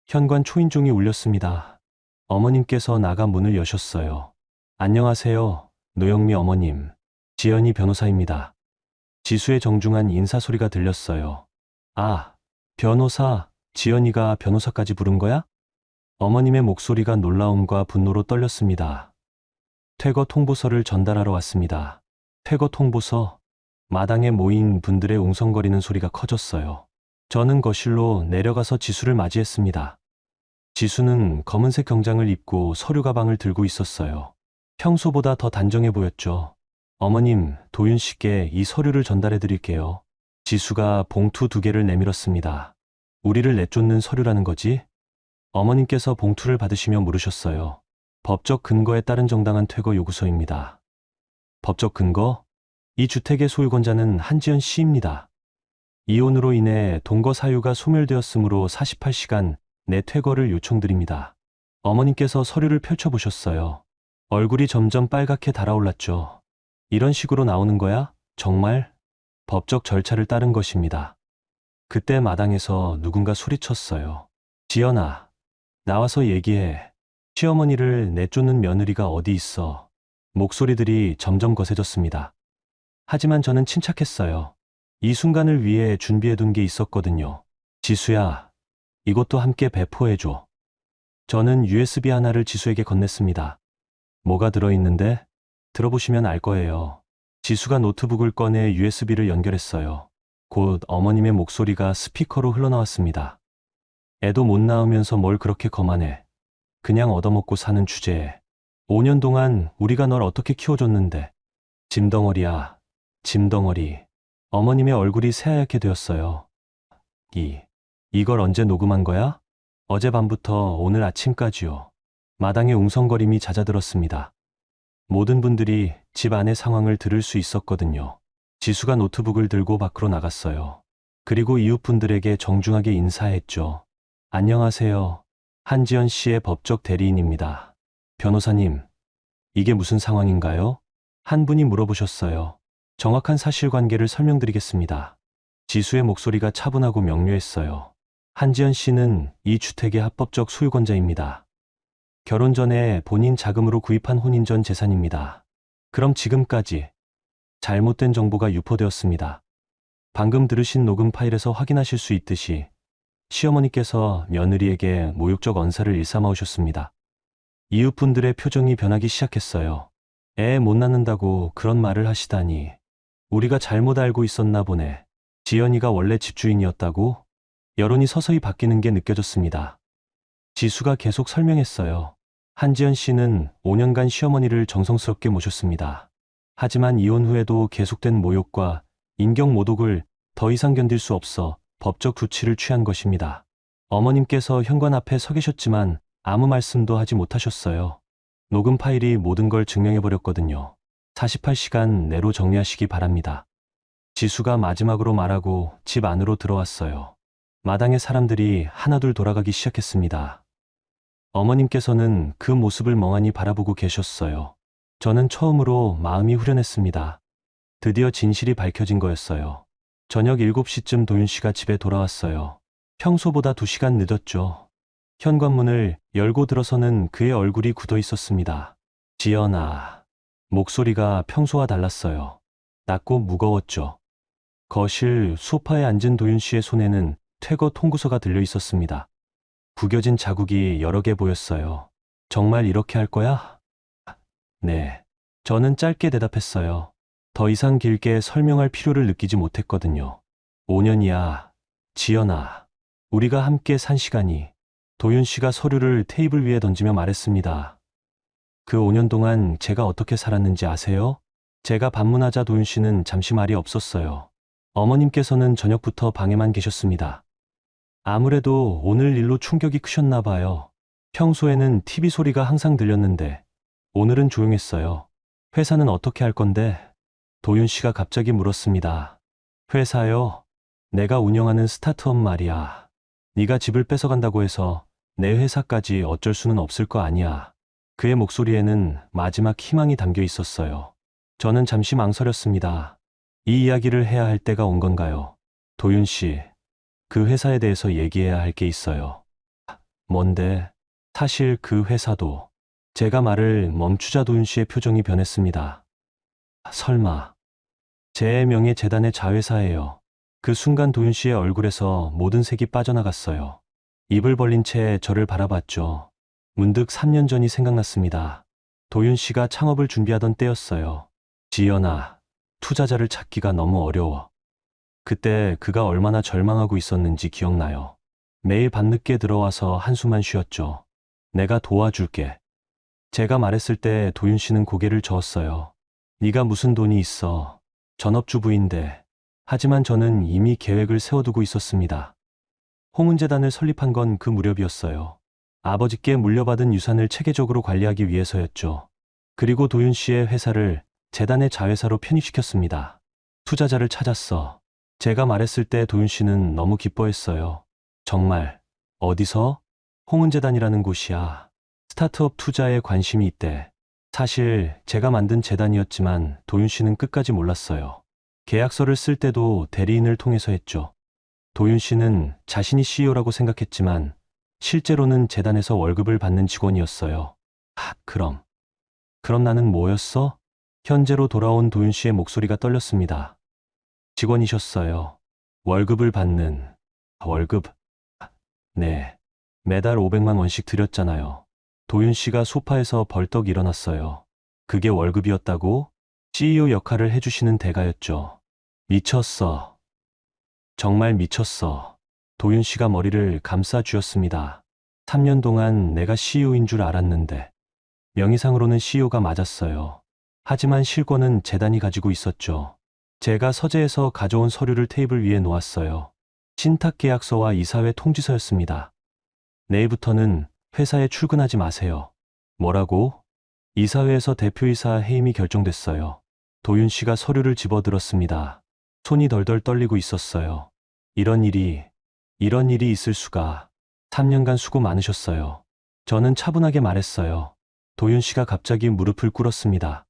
현관 초인종이 울렸습니다. 어머님께서 나가 문을 여셨어요. 안녕하세요, 노영미 어머님. 지연이 변호사입니다. 지수의 정중한 인사 소리가 들렸어요. 아, 변호사, 지연이가 변호사까지 부른 거야? 어머님의 목소리가 놀라움과 분노로 떨렸습니다. 퇴거 통보서를 전달하러 왔습니다. 퇴거 통보서, 마당에 모인 분들의 웅성거리는 소리가 커졌어요. 저는 거실로 내려가서 지수를 맞이했습니다. 지수는 검은색 경장을 입고 서류 가방을 들고 있었어요. 평소보다 더 단정해 보였죠. 어머님, 도윤 씨께 이 서류를 전달해 드릴게요. 지수가 봉투 2개를 내밀었습니다. 우리를 내쫓는 서류라는 거지? 어머님께서 봉투를 받으시며 물으셨어요. 법적 근거에 따른 정당한 퇴거 요구서입니다. 법적 근거? 이 주택의 소유권자는 한지연 씨입니다. 이혼으로 인해 동거 사유가 소멸되었으므로 48시간 내 퇴거를 요청드립니다. 어머님께서 서류를 펼쳐보셨어요. 얼굴이 점점 빨갛게 달아올랐죠. 이런 식으로 나오는 거야? 정말? 법적 절차를 따른 것입니다. 그때 마당에서 누군가 소리쳤어요. 지연아, 나와서 얘기해. 시어머니를 내쫓는 며느리가 어디 있어. 목소리들이 점점 거세졌습니다. 하지만 저는 침착했어요. 이 순간을 위해 준비해둔 게 있었거든요. 지수야, 이것도 함께 배포해줘. 저는 USB 하나를 지수에게 건넸습니다. 뭐가 들어있는데? 들어보시면 알 거예요. 지수가 노트북을 꺼내 USB를 연결했어요. 곧 어머님의 목소리가 스피커로 흘러나왔습니다. 애도 못 낳으면서 뭘 그렇게 거만해. 그냥 얻어먹고 사는 주제에. 5년 동안 우리가 널 어떻게 키워줬는데. 짐덩어리야, 짐덩어리. 어머님의 얼굴이 새하얗게 되었어요. 이걸 언제 녹음한 거야? 어젯밤부터 오늘 아침까지요. 마당의 웅성거림이 잦아들었습니다. 모든 분들이 집 안의 상황을 들을 수 있었거든요. 지수가 노트북을 들고 밖으로 나갔어요. 그리고 이웃분들에게 정중하게 인사했죠. 안녕하세요. 한지연 씨의 법적 대리인입니다. 변호사님, 이게 무슨 상황인가요? 한 분이 물어보셨어요. 정확한 사실관계를 설명드리겠습니다. 지수의 목소리가 차분하고 명료했어요. 한지연 씨는 이 주택의 합법적 소유권자입니다. 결혼 전에 본인 자금으로 구입한 혼인 전 재산입니다. 그럼 지금까지 잘못된 정보가 유포되었습니다. 방금 들으신 녹음 파일에서 확인하실 수 있듯이 시어머니께서 며느리에게 모욕적 언사를 일삼아오셨습니다. 이웃분들의 표정이 변하기 시작했어요. 애 못 낳는다고 그런 말을 하시다니. 우리가 잘못 알고 있었나 보네. 지연이가 원래 집주인이었다고? 여론이 서서히 바뀌는 게 느껴졌습니다. 지수가 계속 설명했어요. 한지연 씨는 5년간 시어머니를 정성스럽게 모셨습니다. 하지만 이혼 후에도 계속된 모욕과 인격 모독을 더 이상 견딜 수 없어 법적 조치를 취한 것입니다. 어머님께서 현관 앞에 서 계셨지만 아무 말씀도 하지 못하셨어요. 녹음 파일이 모든 걸 증명해버렸거든요. 48시간 내로 정리하시기 바랍니다. 지수가 마지막으로 말하고 집 안으로 들어왔어요. 마당의 사람들이 하나둘 돌아가기 시작했습니다. 어머님께서는 그 모습을 멍하니 바라보고 계셨어요. 저는 처음으로 마음이 후련했습니다. 드디어 진실이 밝혀진 거였어요. 저녁 7시쯤 도윤 씨가 집에 돌아왔어요. 평소보다 2시간 늦었죠. 현관문을 열고 들어서는 그의 얼굴이 굳어 있었습니다. 지연아. 목소리가 평소와 달랐어요. 낮고 무거웠죠. 거실 소파에 앉은 도윤 씨의 손에는 퇴거 통구서가 들려 있었습니다. 구겨진 자국이 여러 개 보였어요. 정말 이렇게 할 거야? 네. 저는 짧게 대답했어요. 더 이상 길게 설명할 필요를 느끼지 못했거든요. 5년이야. 지연아. 우리가 함께 산 시간이. 도윤 씨가 서류를 테이블 위에 던지며 말했습니다. 그 5년 동안 제가 어떻게 살았는지 아세요? 제가 방문하자 도윤 씨는 잠시 말이 없었어요. 어머님께서는 저녁부터 방에만 계셨습니다. 아무래도 오늘 일로 충격이 크셨나 봐요. 평소에는 TV 소리가 항상 들렸는데 오늘은 조용했어요. 회사는 어떻게 할 건데? 도윤 씨가 갑자기 물었습니다. 회사요? 내가 운영하는 스타트업 말이야. 네가 집을 뺏어간다고 해서 내 회사까지 어쩔 수는 없을 거 아니야. 그의 목소리에는 마지막 희망이 담겨 있었어요. 저는 잠시 망설였습니다. 이 이야기를 해야 할 때가 온 건가요? 도윤 씨, 그 회사에 대해서 얘기해야 할 게 있어요. 뭔데? 사실 그 회사도. 제가 말을 멈추자 도윤 씨의 표정이 변했습니다. 설마. 제 명예 재단의 자회사예요. 그 순간 도윤 씨의 얼굴에서 모든 색이 빠져나갔어요. 입을 벌린 채 저를 바라봤죠. 문득 3년 전이 생각났습니다. 도윤 씨가 창업을 준비하던 때였어요. 지연아, 투자자를 찾기가 너무 어려워. 그때 그가 얼마나 절망하고 있었는지 기억나요. 매일 밤늦게 들어와서 한숨만 쉬었죠. 내가 도와줄게. 제가 말했을 때 도윤 씨는 고개를 저었어요. 네가 무슨 돈이 있어. 전업주부인데. 하지만 저는 이미 계획을 세워두고 있었습니다. 홍은재단을 설립한 건 그 무렵이었어요. 아버지께 물려받은 유산을 체계적으로 관리하기 위해서였죠. 그리고 도윤 씨의 회사를 재단의 자회사로 편입시켰습니다. 투자자를 찾았어. 제가 말했을 때 도윤 씨는 너무 기뻐했어요. 정말? 어디서? 홍은재단이라는 곳이야. 스타트업 투자에 관심이 있대. 사실 제가 만든 재단이었지만 도윤 씨는 끝까지 몰랐어요. 계약서를 쓸 때도 대리인을 통해서 했죠. 도윤 씨는 자신이 CEO라고 생각했지만 실제로는 재단에서 월급을 받는 직원이었어요. 그럼 나는 뭐였어? 현재로 돌아온 도윤 씨의 목소리가 떨렸습니다. 직원이셨어요. 월급을 받는. 월급? 네. 매달 500만 원씩 드렸잖아요. 도윤 씨가 소파에서 벌떡 일어났어요. 그게 월급이었다고? CEO 역할을 해주시는 대가였죠. 미쳤어. 정말 미쳤어. 도윤 씨가 머리를 감싸 쥐었습니다. 3년 동안 내가 CEO인 줄 알았는데. 명의상으로는 CEO가 맞았어요. 하지만 실권은 재단이 가지고 있었죠. 제가 서재에서 가져온 서류를 테이블 위에 놓았어요. 신탁계약서와 이사회 통지서였습니다. 내일부터는 회사에 출근하지 마세요. 뭐라고? 이사회에서 대표이사 해임이 결정됐어요. 도윤 씨가 서류를 집어들었습니다. 손이 덜덜 떨리고 있었어요. 이런 일이 있을 수가. 3년간 수고 많으셨어요. 저는 차분하게 말했어요. 도윤 씨가 갑자기 무릎을 꿇었습니다.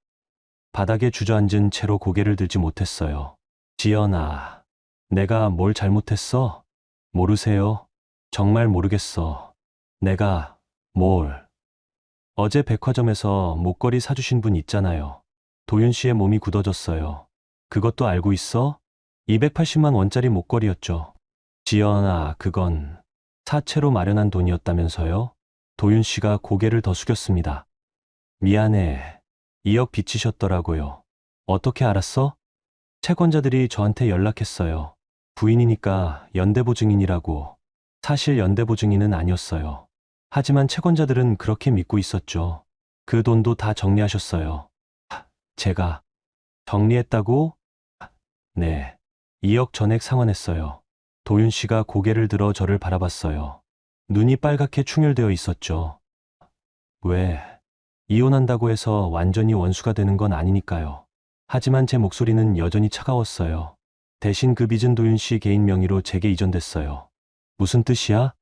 바닥에 주저앉은 채로 고개를 들지 못했어요. 지연아, 내가 뭘 잘못했어? 모르세요? 정말 모르겠어. 내가 뭘? 어제 백화점에서 목걸이 사주신 분 있잖아요. 도윤 씨의 몸이 굳어졌어요. 그것도 알고 있어? 280만 원짜리 목걸이였죠. 지연아, 그건 사채로 마련한 돈이었다면서요? 도윤 씨가 고개를 더 숙였습니다. 미안해. 2억 빚지셨더라고요. 어떻게 알았어? 채권자들이 저한테 연락했어요. 부인이니까 연대보증인이라고. 사실 연대보증인은 아니었어요. 하지만 채권자들은 그렇게 믿고 있었죠. 그 돈도 다 정리하셨어요. 제가 정리했다고? 네. 2억 전액 상환했어요. 도윤 씨가 고개를 들어 저를 바라봤어요. 눈이 빨갛게 충혈되어 있었죠. 왜? 이혼한다고 해서 완전히 원수가 되는 건 아니니까요. 하지만 제 목소리는 여전히 차가웠어요. 대신 그 빚은 도윤 씨 개인 명의로 제게 이전됐어요. 무슨 뜻이야?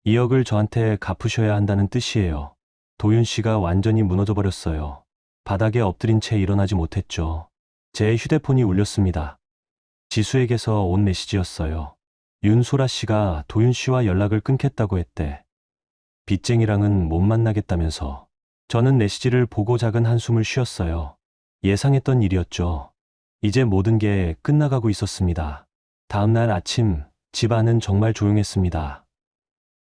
2억을 저한테 갚으셔야 한다는 뜻이에요. 도윤 씨가 완전히 무너져 버렸어요. 바닥에 엎드린 채 일어나지 못했죠. 제 휴대폰이 울렸습니다. 지수에게서 온 메시지였어요. 윤소라 씨가 도윤 씨와 연락을 끊겠다고 했대. 빚쟁이랑은 못 만나겠다면서. 저는 메시지를 보고 작은 한숨을 쉬었어요. 예상했던 일이었죠. 이제 모든 게 끝나가고 있었습니다. 다음 날 아침, 집 안은 정말 조용했습니다.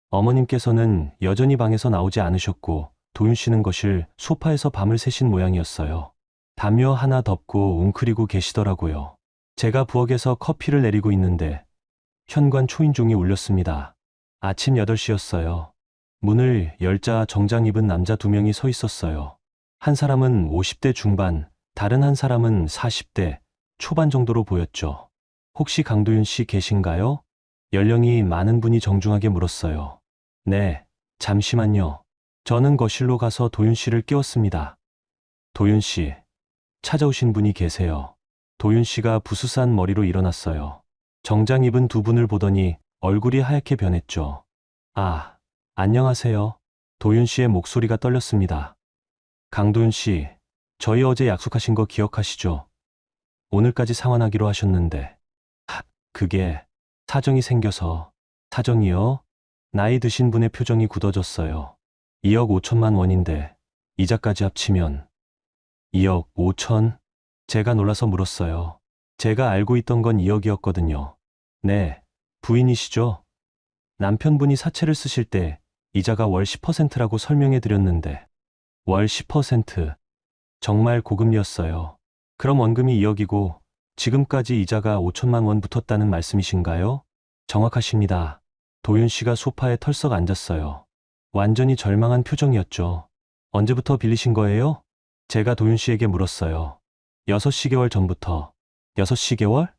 어머님께서는 여전히 방에서 나오지 않으셨고 도윤 씨는 거실 소파에서 밤을 새신 모양이었어요. 담요 하나 덮고 웅크리고 계시더라고요. 제가 부엌에서 커피를 내리고 있는데 현관 초인종이 울렸습니다. 아침 8시였어요. 문을 열자 정장 입은 남자 2명이 서 있었어요. 한 사람은 50대 중반, 다른 한 사람은 40대 초반 정도로 보였죠. 혹시 강도윤 씨 계신가요? 연령이 많은 분이 정중하게 물었어요. 네, 잠시만요. 저는 거실로 가서 도윤 씨를 깨웠습니다. 도윤 씨, 찾아오신 분이 계세요. 도윤 씨가 부스스한 머리로 일어났어요. 정장 입은 두 분을 보더니 얼굴이 하얗게 변했죠. 아, 안녕하세요. 도윤 씨의 목소리가 떨렸습니다. 강도윤 씨, 저희 어제 약속하신 거 기억하시죠? 오늘까지 상환하기로 하셨는데. 그게 사정이 생겨서. 사정이요? 나이 드신 분의 표정이 굳어졌어요. 2억 5천만 원인데 이자까지 합치면 2억 5천? 제가 놀라서 물었어요. 제가 알고 있던 건 2억이었거든요. 네, 부인이시죠? 남편분이 사채를 쓰실 때 이자가 월 10%라고 설명해 드렸는데 월 10%? 정말 고금리였어요. 그럼 원금이 2억이고 지금까지 이자가 5천만 원 붙었다는 말씀이신가요? 정확하십니다. 도윤 씨가 소파에 털썩 앉았어요. 완전히 절망한 표정이었죠. 언제부터 빌리신 거예요? 제가 도윤 씨에게 물었어요. 6시개월 전부터. 6시개월?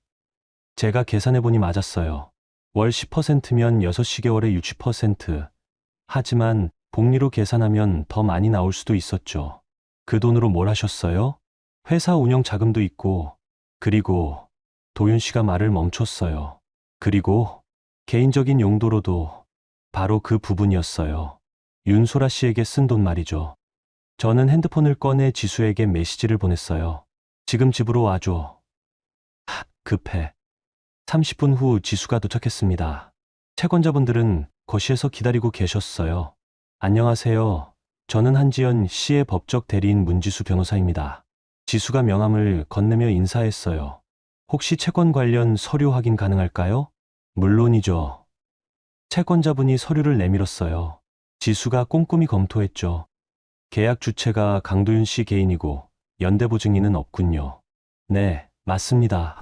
제가 계산해보니 맞았어요. 월 10%면 6시개월에 60%. 하지만 복리로 계산하면 더 많이 나올 수도 있었죠. 그 돈으로 뭘 하셨어요? 회사 운영 자금도 있고, 그리고 도윤 씨가 말을 멈췄어요. 그리고 개인적인 용도로도 바로 그 부분이었어요. 윤소라 씨에게 쓴 돈 말이죠. 저는 핸드폰을 꺼내 지수에게 메시지를 보냈어요. 지금 집으로 와줘. 급해. 30분 후 지수가 도착했습니다. 채권자분들은 거실에서 기다리고 계셨어요. 안녕하세요. 저는 한지연 씨의 법적 대리인 문지수 변호사입니다. 지수가 명함을 건네며 인사했어요. 혹시 채권 관련 서류 확인 가능할까요? 물론이죠. 채권자분이 서류를 내밀었어요. 지수가 꼼꼼히 검토했죠. 계약 주체가 강도윤 씨 개인이고 연대보증인은 없군요. 네, 맞습니다.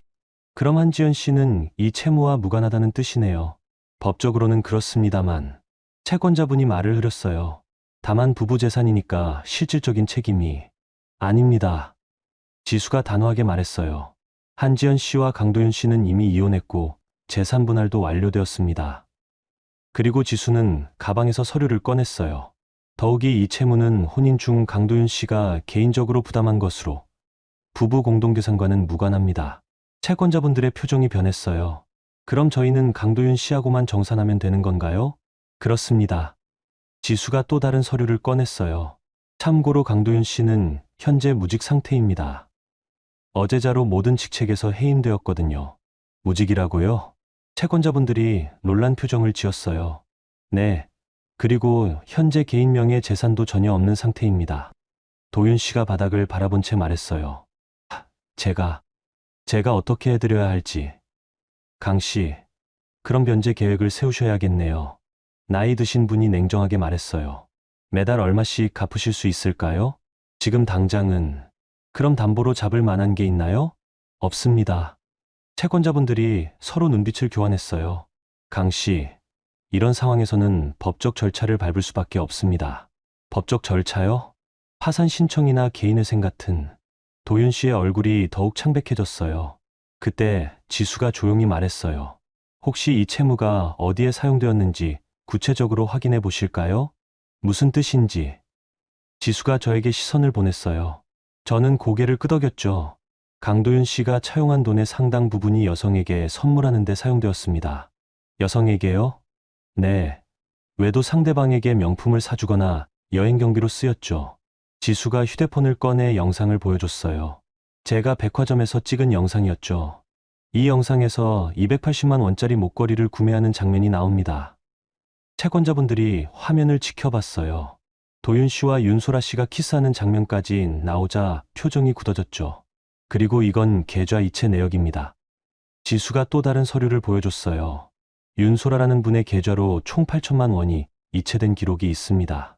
그럼 한지연 씨는 이 채무와 무관하다는 뜻이네요. 법적으로는 그렇습니다만 채권자분이 말을 흐렸어요. 다만 부부 재산이니까 실질적인 책임이 아닙니다. 지수가 단호하게 말했어요. 한지연 씨와 강도윤 씨는 이미 이혼했고 재산 분할도 완료되었습니다. 그리고 지수는 가방에서 서류를 꺼냈어요. 더욱이 이 채무는 혼인 중 강도윤 씨가 개인적으로 부담한 것으로 부부 공동계산과는 무관합니다. 채권자분들의 표정이 변했어요. 그럼 저희는 강도윤 씨하고만 정산하면 되는 건가요? 그렇습니다. 지수가 또 다른 서류를 꺼냈어요. 참고로 강도윤 씨는 현재 무직 상태입니다. 어제자로 모든 직책에서 해임되었거든요. 무직이라고요? 채권자분들이 놀란 표정을 지었어요. 네. 그리고 현재 개인 명의 재산도 전혀 없는 상태입니다. 도윤 씨가 바닥을 바라본 채 말했어요. 제가 어떻게 해드려야 할지. 강 씨, 그럼 변제 계획을 세우셔야겠네요. 나이 드신 분이 냉정하게 말했어요. 매달 얼마씩 갚으실 수 있을까요? 지금 당장은. 그럼 담보로 잡을 만한 게 있나요? 없습니다. 채권자분들이 서로 눈빛을 교환했어요. 강 씨, 이런 상황에서는 법적 절차를 밟을 수밖에 없습니다. 법적 절차요? 파산 신청이나 개인회생 같은. 도윤 씨의 얼굴이 더욱 창백해졌어요. 그때 지수가 조용히 말했어요. 혹시 이 채무가 어디에 사용되었는지 구체적으로 확인해 보실까요? 무슨 뜻인지. 지수가 저에게 시선을 보냈어요. 저는 고개를 끄덕였죠. 강도윤 씨가 차용한 돈의 상당 부분이 여성에게 선물하는 데 사용되었습니다. 여성에게요? 네. 외도 상대방에게 명품을 사주거나 여행 경비로 쓰였죠. 지수가 휴대폰을 꺼내 영상을 보여줬어요. 제가 백화점에서 찍은 영상이었죠. 이 영상에서 280만 원짜리 목걸이를 구매하는 장면이 나옵니다. 채권자분들이 화면을 지켜봤어요. 도윤 씨와 윤소라 씨가 키스하는 장면까지 나오자 표정이 굳어졌죠. 그리고 이건 계좌 이체 내역입니다. 지수가 또 다른 서류를 보여줬어요. 윤소라라는 분의 계좌로 총 8천만 원이 이체된 기록이 있습니다.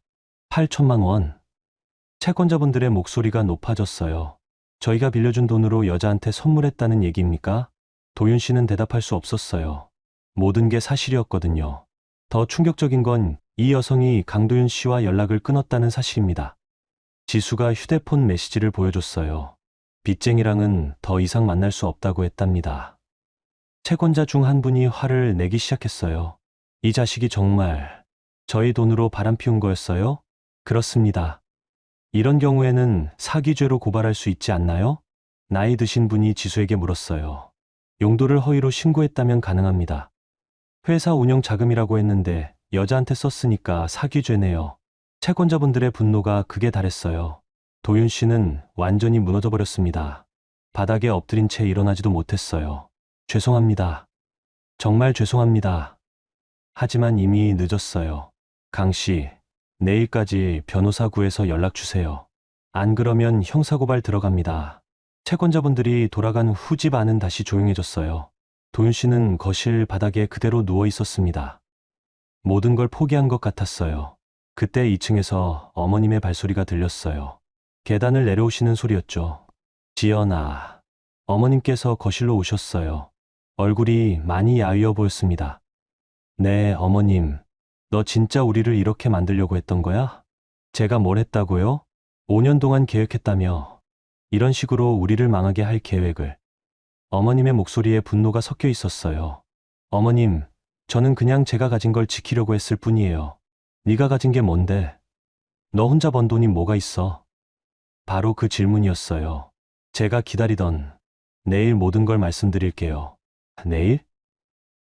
8천만 원. 채권자분들의 목소리가 높아졌어요. 저희가 빌려준 돈으로 여자한테 선물했다는 얘기입니까? 도윤 씨는 대답할 수 없었어요. 모든 게 사실이었거든요. 더 충격적인 건 이 여성이 강도윤 씨와 연락을 끊었다는 사실입니다. 지수가 휴대폰 메시지를 보여줬어요. 빚쟁이랑은 더 이상 만날 수 없다고 했답니다. 채권자 중 한 분이 화를 내기 시작했어요. 이 자식이 정말 저희 돈으로 바람 피운 거였어요? 그렇습니다. 이런 경우에는 사기죄로 고발할 수 있지 않나요? 나이 드신 분이 지수에게 물었어요. 용도를 허위로 신고했다면 가능합니다. 회사 운영 자금이라고 했는데 여자한테 썼으니까 사기죄네요. 채권자분들의 분노가 극에 달했어요. 도윤 씨는 완전히 무너져 버렸습니다. 바닥에 엎드린 채 일어나지도 못했어요. 죄송합니다. 정말 죄송합니다. 하지만 이미 늦었어요. 강 씨, 내일까지 변호사 구해서 연락 주세요. 안 그러면 형사고발 들어갑니다. 채권자분들이 돌아간 후 집 안은 다시 조용해졌어요. 도윤 씨는 거실 바닥에 그대로 누워 있었습니다. 모든 걸 포기한 것 같았어요. 그때 2층에서 어머님의 발소리가 들렸어요. 계단을 내려오시는 소리였죠. 지연아, 어머님께서 거실로 오셨어요. 얼굴이 많이 야위어 보였습니다. 네, 어머님. 너 진짜 우리를 이렇게 만들려고 했던 거야? 제가 뭘 했다고요? 5년 동안 계획했다며. 이런 식으로 우리를 망하게 할 계획을. 어머님의 목소리에 분노가 섞여 있었어요. 어머님, 저는 그냥 제가 가진 걸 지키려고 했을 뿐이에요. 네가 가진 게 뭔데? 너 혼자 번 돈이 뭐가 있어? 바로 그 질문이었어요. 제가 기다리던 내일 모든 걸 말씀드릴게요. 내일?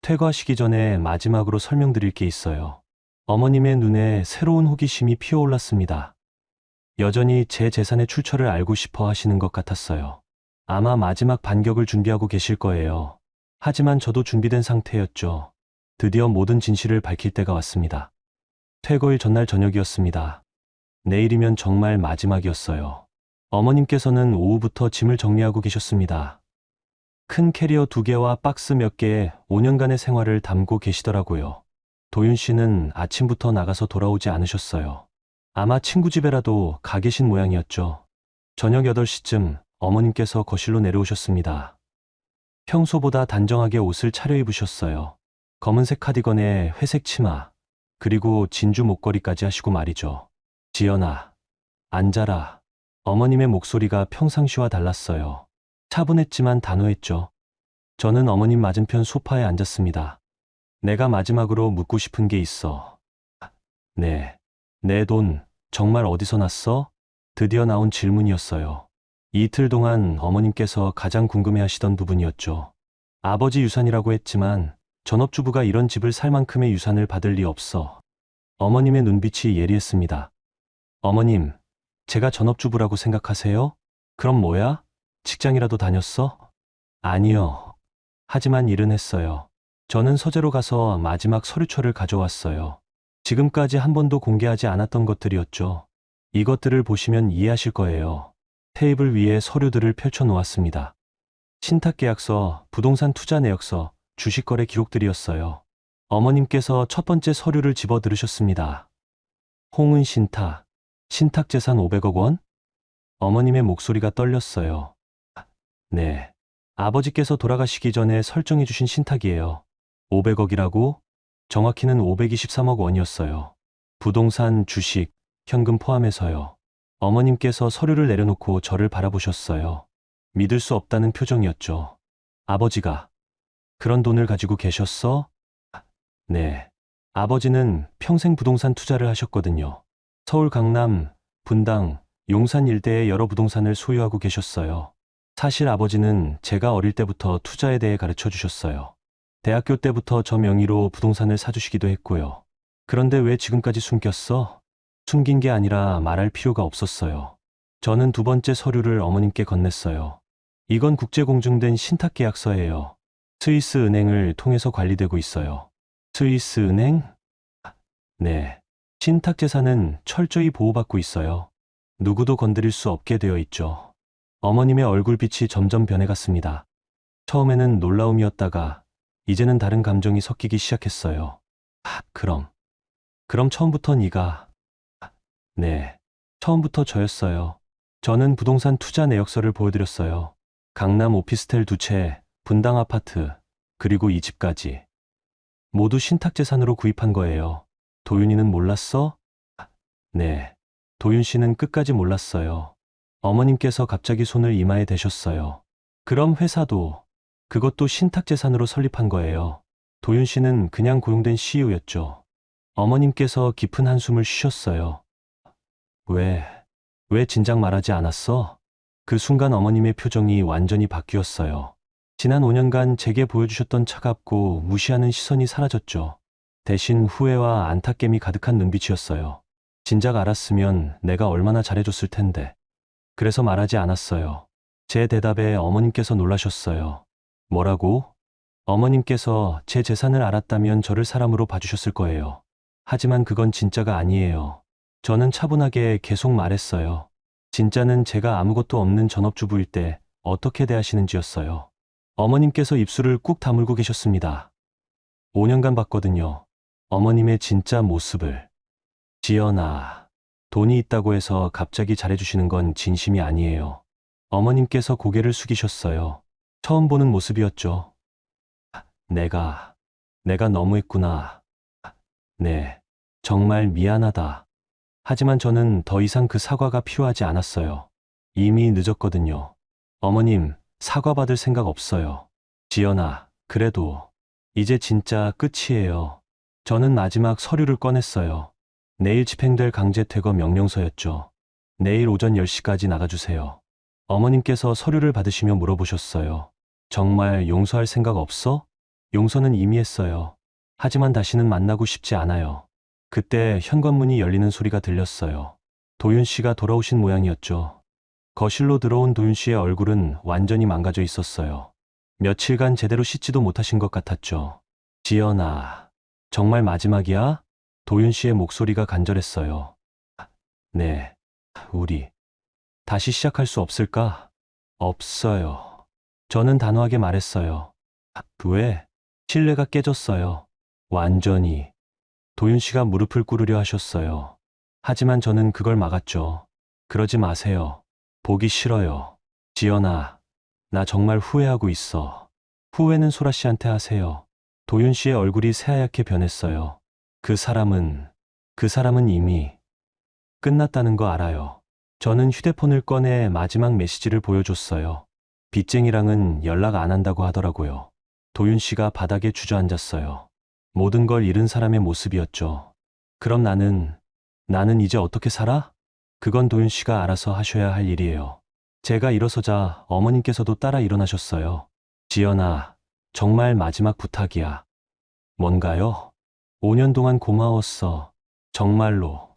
퇴거하시기 전에 마지막으로 설명드릴 게 있어요. 어머님의 눈에 새로운 호기심이 피어올랐습니다. 여전히 제 재산의 출처를 알고 싶어 하시는 것 같았어요. 아마 마지막 반격을 준비하고 계실 거예요. 하지만 저도 준비된 상태였죠. 드디어 모든 진실을 밝힐 때가 왔습니다. 퇴거일 전날 저녁이었습니다. 내일이면 정말 마지막이었어요. 어머님께서는 오후부터 짐을 정리하고 계셨습니다. 큰 캐리어 2개와 박스 몇 개에 5년간의 생활을 담고 계시더라고요. 도윤 씨는 아침부터 나가서 돌아오지 않으셨어요. 아마 친구 집에라도 가 계신 모양이었죠. 저녁 8시쯤 어머님께서 거실로 내려오셨습니다. 평소보다 단정하게 옷을 차려입으셨어요. 검은색 카디건에 회색 치마, 그리고 진주 목걸이까지 하시고 말이죠. 지연아, 앉아라. 어머님의 목소리가 평상시와 달랐어요. 차분했지만 단호했죠. 저는 어머님 맞은편 소파에 앉았습니다. 내가 마지막으로 묻고 싶은 게 있어. 네. 내 돈 정말 어디서 났어? 드디어 나온 질문이었어요. 이틀 동안 어머님께서 가장 궁금해하시던 부분이었죠. 아버지 유산이라고 했지만 전업주부가 이런 집을 살 만큼의 유산을 받을 리 없어. 어머님의 눈빛이 예리했습니다. 어머님, 제가 전업주부라고 생각하세요? 그럼 뭐야? 직장이라도 다녔어? 아니요. 하지만 일은 했어요. 저는 서재로 가서 마지막 서류처를 가져왔어요. 지금까지 한 번도 공개하지 않았던 것들이었죠. 이것들을 보시면 이해하실 거예요. 테이블 위에 서류들을 펼쳐 놓았습니다. 신탁계약서, 부동산 투자 내역서, 주식거래 기록들이었어요. 어머님께서 첫 번째 서류를 집어 들으셨습니다. 홍은 신탁, 신탁재산 500억 원? 어머님의 목소리가 떨렸어요. 네. 아버지께서 돌아가시기 전에 설정해 주신 신탁이에요. 500억이라고? 정확히는 523억 원이었어요. 부동산, 주식, 현금 포함해서요. 어머님께서 서류를 내려놓고 저를 바라보셨어요. 믿을 수 없다는 표정이었죠. 아버지가 그런 돈을 가지고 계셨어? 네. 아버지는 평생 부동산 투자를 하셨거든요. 서울 강남, 분당, 용산 일대의 여러 부동산을 소유하고 계셨어요. 사실 아버지는 제가 어릴 때부터 투자에 대해 가르쳐 주셨어요. 대학교 때부터 저 명의로 부동산을 사주시기도 했고요. 그런데 왜 지금까지 숨겼어? 숨긴 게 아니라 말할 필요가 없었어요. 저는 두 번째 서류를 어머님께 건넸어요. 이건 국제공증된 신탁계약서예요. 스위스 은행을 통해서 관리되고 있어요. 스위스 은행? 네. 신탁재산은 철저히 보호받고 있어요. 누구도 건드릴 수 없게 되어 있죠. 어머님의 얼굴빛이 점점 변해갔습니다. 처음에는 놀라움이었다가 이제는 다른 감정이 섞이기 시작했어요. 그럼 처음부터 네가... 네, 처음부터 저였어요. 저는 부동산 투자 내역서를 보여드렸어요. 강남 오피스텔 2채, 분당 아파트, 그리고 이 집까지. 모두 신탁재산으로 구입한 거예요. 도윤이는 몰랐어? 네, 도윤 씨는 끝까지 몰랐어요. 어머님께서 갑자기 손을 이마에 대셨어요. 그럼 회사도, 그것도 신탁재산으로 설립한 거예요. 도윤 씨는 그냥 고용된 CEO였죠. 어머님께서 깊은 한숨을 쉬셨어요. 왜 진작 말하지 않았어? 그 순간 어머님의 표정이 완전히 바뀌었어요. 지난 5년간 제게 보여주셨던 차갑고 무시하는 시선이 사라졌죠. 대신 후회와 안타깹이 가득한 눈빛이었어요. 진작 알았으면 내가 얼마나 잘해줬을 텐데. 그래서 말하지 않았어요. 제 대답에 어머님께서 놀라셨어요. 뭐라고? 어머님께서 제 재산을 알았다면 저를 사람으로 봐주셨을 거예요. 하지만 그건 진짜가 아니에요. 저는 차분하게 계속 말했어요. 진짜는 제가 아무것도 없는 전업주부일 때 어떻게 대하시는지였어요. 어머님께서 입술을 꾹 다물고 계셨습니다. 5년간 봤거든요. 어머님의 진짜 모습을. 지연아, 돈이 있다고 해서 갑자기 잘해주시는 건 진심이 아니에요. 어머님께서 고개를 숙이셨어요. 처음 보는 모습이었죠. 내가 너무했구나. 네, 정말 미안하다. 하지만 저는 더 이상 그 사과가 필요하지 않았어요. 이미 늦었거든요. 어머님, 사과받을 생각 없어요. 지연아, 그래도 이제 진짜 끝이에요. 저는 마지막 서류를 꺼냈어요. 내일 집행될 강제퇴거 명령서였죠. 내일 오전 10시까지 나가주세요. 어머님께서 서류를 받으시며 물어보셨어요. 정말 용서할 생각 없어? 용서는 이미 했어요. 하지만 다시는 만나고 싶지 않아요. 그때 현관문이 열리는 소리가 들렸어요. 도윤 씨가 돌아오신 모양이었죠. 거실로 들어온 도윤 씨의 얼굴은 완전히 망가져 있었어요. 며칠간 제대로 씻지도 못하신 것 같았죠. 지연아, 정말 마지막이야? 도윤 씨의 목소리가 간절했어요. 네, 우리 다시 시작할 수 없을까? 없어요. 저는 단호하게 말했어요. 왜? 신뢰가 깨졌어요. 완전히. 도윤 씨가 무릎을 꿇으려 하셨어요. 하지만 저는 그걸 막았죠. 그러지 마세요. 보기 싫어요. 지연아, 나 정말 후회하고 있어. 후회는 소라 씨한테 하세요. 도윤 씨의 얼굴이 새하얗게 변했어요. 그 사람은 이미 끝났다는 거 알아요. 저는 휴대폰을 꺼내 마지막 메시지를 보여줬어요. 빚쟁이랑은 연락 안 한다고 하더라고요. 도윤 씨가 바닥에 주저앉았어요. 모든 걸 잃은 사람의 모습이었죠. 그럼 나는 이제 어떻게 살아? 그건 도윤 씨가 알아서 하셔야 할 일이에요. 제가 일어서자 어머님께서도 따라 일어나셨어요. 지연아, 정말 마지막 부탁이야. 뭔가요? 5년 동안 고마웠어. 정말로.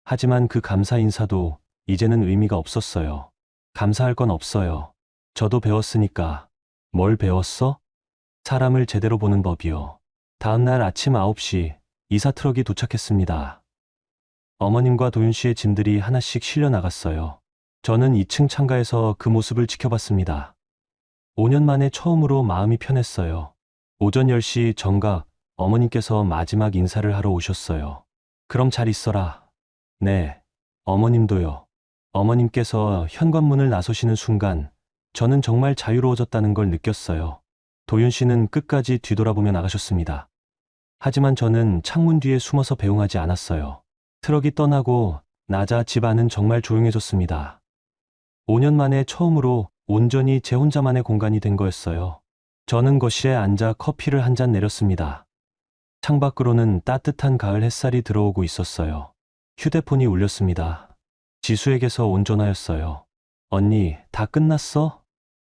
하지만 그 감사 인사도 이제는 의미가 없었어요. 감사할 건 없어요. 저도 배웠으니까. 뭘 배웠어? 사람을 제대로 보는 법이요. 다음 날 아침 9시 이사 트럭이 도착했습니다. 어머님과 도윤 씨의 짐들이 하나씩 실려 나갔어요. 저는 2층 창가에서 그 모습을 지켜봤습니다. 5년 만에 처음으로 마음이 편했어요. 오전 10시 정각 어머님께서 마지막 인사를 하러 오셨어요. 그럼 잘 있어라. 네, 어머님도요. 어머님께서 현관문을 나서시는 순간 저는 정말 자유로워졌다는 걸 느꼈어요. 도윤 씨는 끝까지 뒤돌아보며 나가셨습니다. 하지만 저는 창문 뒤에 숨어서 배웅하지 않았어요. 트럭이 떠나고 나자 집 안은 정말 조용해졌습니다. 5년 만에 처음으로 온전히 제 혼자만의 공간이 된 거였어요. 저는 거실에 앉아 커피를 한 잔 내렸습니다. 창밖으로는 따뜻한 가을 햇살이 들어오고 있었어요. 휴대폰이 울렸습니다. 지수에게서 온 전화였어요. 언니, 다 끝났어?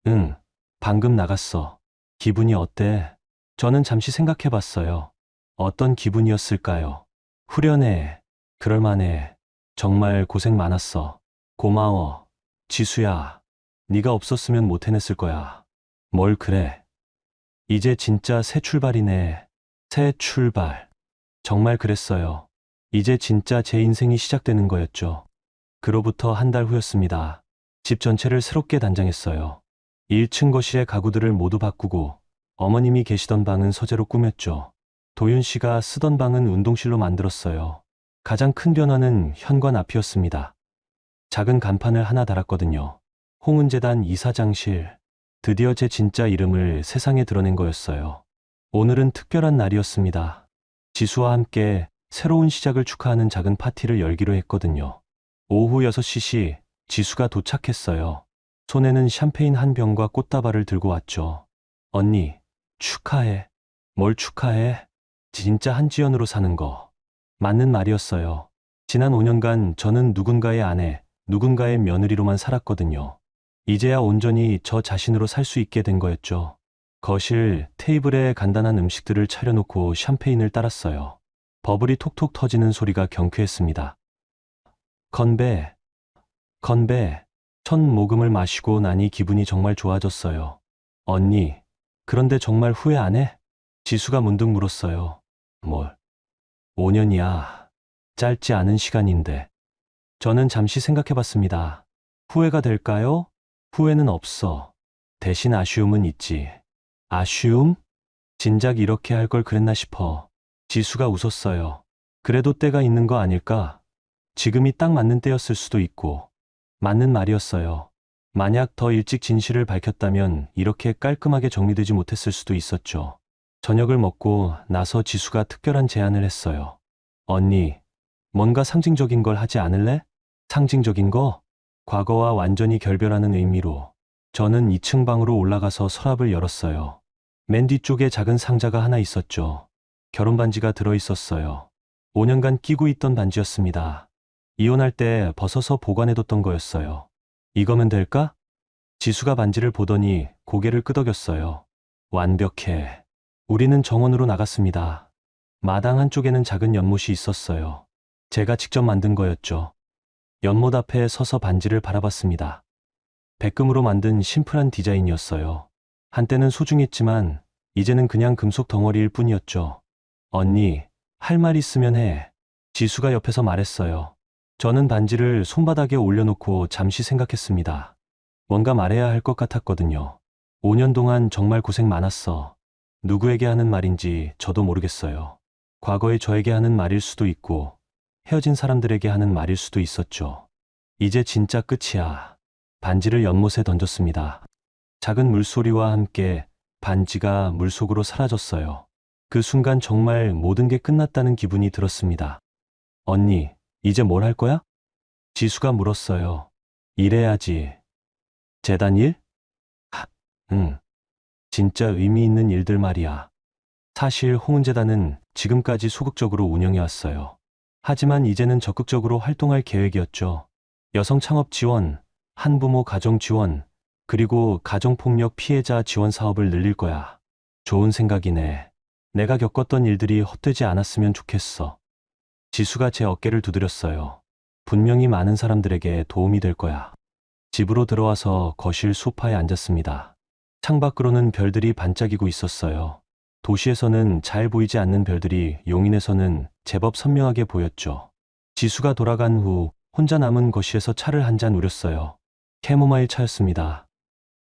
응, 방금 나갔어. 기분이 어때? 저는 잠시 생각해 봤어요. 어떤 기분이었을까요? 후련해. 그럴만해. 정말 고생 많았어. 고마워. 지수야. 네가 없었으면 못 해냈을 거야. 뭘 그래. 이제 진짜 새 출발이네. 새 출발. 정말 그랬어요. 이제 진짜 제 인생이 시작되는 거였죠. 그로부터 한 달 후였습니다. 집 전체를 새롭게 단장했어요. 1층 거실의 가구들을 모두 바꾸고 어머님이 계시던 방은 서재로 꾸몄죠. 도윤 씨가 쓰던 방은 운동실로 만들었어요. 가장 큰 변화는 현관 앞이었습니다. 작은 간판을 하나 달았거든요. 홍은재단 이사장실. 드디어 제 진짜 이름을 세상에 드러낸 거였어요. 오늘은 특별한 날이었습니다. 지수와 함께 새로운 시작을 축하하는 작은 파티를 열기로 했거든요. 오후 6시 지수가 도착했어요. 손에는 샴페인 한 병과 꽃다발을 들고 왔죠. 언니, 축하해. 뭘 축하해? 진짜 한지연으로 사는 거. 맞는 말이었어요. 지난 5년간 저는 누군가의 아내, 누군가의 며느리로만 살았거든요. 이제야 온전히 저 자신으로 살 수 있게 된 거였죠. 거실 테이블에 간단한 음식들을 차려놓고 샴페인을 따랐어요. 버블이 톡톡 터지는 소리가 경쾌했습니다. 건배, 건배. 첫 모금을 마시고 나니 기분이 정말 좋아졌어요. 언니, 그런데 정말 후회 안 해? 지수가 문득 물었어요. 뭘? 5년이야. 짧지 않은 시간인데. 저는 잠시 생각해 봤습니다. 후회가 될까요? 후회는 없어. 대신 아쉬움은 있지. 아쉬움? 진작 이렇게 할 걸 그랬나 싶어. 지수가 웃었어요. 그래도 때가 있는 거 아닐까? 지금이 딱 맞는 때였을 수도 있고. 맞는 말이었어요. 만약 더 일찍 진실을 밝혔다면 이렇게 깔끔하게 정리되지 못했을 수도 있었죠. 저녁을 먹고 나서 지수가 특별한 제안을 했어요. 언니, 뭔가 상징적인 걸 하지 않을래? 상징적인 거? 과거와 완전히 결별하는 의미로. 저는 2층 방으로 올라가서 서랍을 열었어요. 맨 뒤쪽에 작은 상자가 하나 있었죠. 결혼 반지가 들어있었어요. 5년간 끼고 있던 반지였습니다. 이혼할 때 벗어서 보관해뒀던 거였어요. 이거면 될까? 지수가 반지를 보더니 고개를 끄덕였어요. 완벽해. 우리는 정원으로 나갔습니다. 마당 한쪽에는 작은 연못이 있었어요. 제가 직접 만든 거였죠. 연못 앞에 서서 반지를 바라봤습니다. 백금으로 만든 심플한 디자인이었어요. 한때는 소중했지만 이제는 그냥 금속 덩어리일 뿐이었죠. 언니, 할 말 있으면 해. 지수가 옆에서 말했어요. 저는 반지를 손바닥에 올려놓고 잠시 생각했습니다. 뭔가 말해야 할 것 같았거든요. 5년 동안 정말 고생 많았어. 누구에게 하는 말인지 저도 모르겠어요. 과거의 저에게 하는 말일 수도 있고 헤어진 사람들에게 하는 말일 수도 있었죠. 이제 진짜 끝이야. 반지를 연못에 던졌습니다. 작은 물소리와 함께 반지가 물속으로 사라졌어요. 그 순간 정말 모든 게 끝났다는 기분이 들었습니다. 언니, 이제 뭘 할 거야? 지수가 물었어요. 일해야지. 재단 일? 응. 진짜 의미 있는 일들 말이야. 사실 홍은재단은 지금까지 소극적으로 운영해왔어요. 하지만 이제는 적극적으로 활동할 계획이었죠. 여성 창업 지원, 한부모 가정 지원, 그리고 가정폭력 피해자 지원 사업을 늘릴 거야. 좋은 생각이네. 내가 겪었던 일들이 헛되지 않았으면 좋겠어. 지수가 제 어깨를 두드렸어요. 분명히 많은 사람들에게 도움이 될 거야. 집으로 들어와서 거실 소파에 앉았습니다. 창밖으로는 별들이 반짝이고 있었어요. 도시에서는 잘 보이지 않는 별들이 용인에서는 제법 선명하게 보였죠. 지수가 돌아간 후 혼자 남은 거실에서 차를 한 잔 우렸어요. 캐모마일 차였습니다.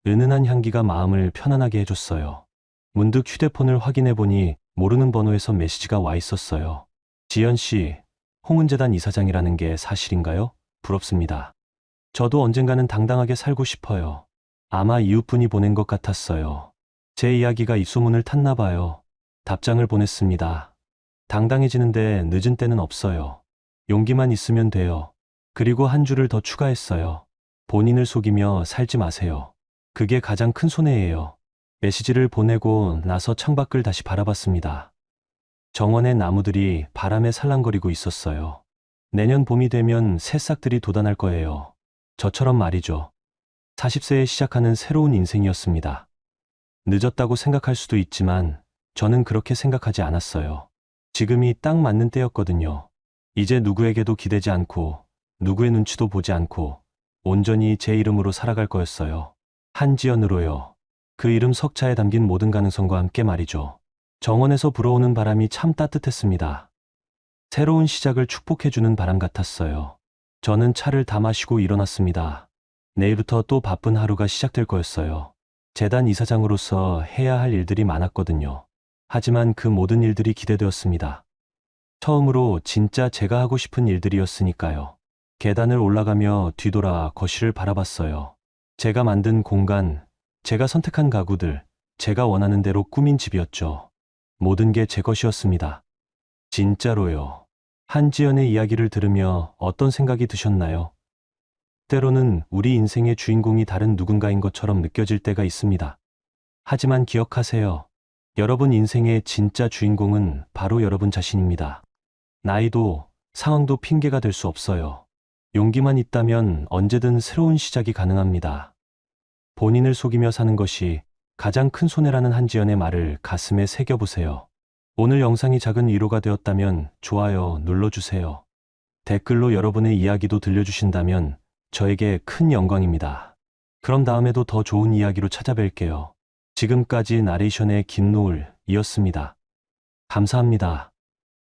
은은한 향기가 마음을 편안하게 해줬어요. 문득 휴대폰을 확인해 보니 모르는 번호에서 메시지가 와 있었어요. 지연 씨, 홍은재단 이사장이라는 게 사실인가요? 부럽습니다. 저도 언젠가는 당당하게 살고 싶어요. 아마 이웃분이 보낸 것 같았어요. 제 이야기가 입소문을 탔나 봐요. 답장을 보냈습니다. 당당해지는데 늦은 때는 없어요. 용기만 있으면 돼요. 그리고 한 줄을 더 추가했어요. 본인을 속이며 살지 마세요. 그게 가장 큰 손해예요. 메시지를 보내고 나서 창밖을 다시 바라봤습니다. 정원의 나무들이 바람에 살랑거리고 있었어요. 내년 봄이 되면 새싹들이 돋아날 거예요. 저처럼 말이죠. 40세에 시작하는 새로운 인생이었습니다. 늦었다고 생각할 수도 있지만 저는 그렇게 생각하지 않았어요. 지금이 딱 맞는 때였거든요. 이제 누구에게도 기대지 않고 누구의 눈치도 보지 않고 온전히 제 이름으로 살아갈 거였어요. 한지연으로요. 그 이름 석자에 담긴 모든 가능성과 함께 말이죠. 정원에서 불어오는 바람이 참 따뜻했습니다. 새로운 시작을 축복해주는 바람 같았어요. 저는 차를 다 마시고 일어났습니다. 내일부터 또 바쁜 하루가 시작될 거였어요. 재단 이사장으로서 해야 할 일들이 많았거든요. 하지만 그 모든 일들이 기대되었습니다. 처음으로 진짜 제가 하고 싶은 일들이었으니까요. 계단을 올라가며 뒤돌아 거실을 바라봤어요. 제가 만든 공간, 제가 선택한 가구들, 제가 원하는 대로 꾸민 집이었죠. 모든 게 제 것이었습니다. 진짜로요. 한지연의 이야기를 들으며 어떤 생각이 드셨나요? 때로는 우리 인생의 주인공이 다른 누군가인 것처럼 느껴질 때가 있습니다. 하지만 기억하세요. 여러분 인생의 진짜 주인공은 바로 여러분 자신입니다. 나이도 상황도 핑계가 될 수 없어요. 용기만 있다면 언제든 새로운 시작이 가능합니다. 본인을 속이며 사는 것이 가장 큰 손해라는 한지연의 말을 가슴에 새겨보세요. 오늘 영상이 작은 위로가 되었다면 좋아요 눌러주세요. 댓글로 여러분의 이야기도 들려주신다면 저에게 큰 영광입니다. 그럼 다음에도 더 좋은 이야기로 찾아뵐게요. 지금까지 나레이션의 김노을이었습니다. 감사합니다.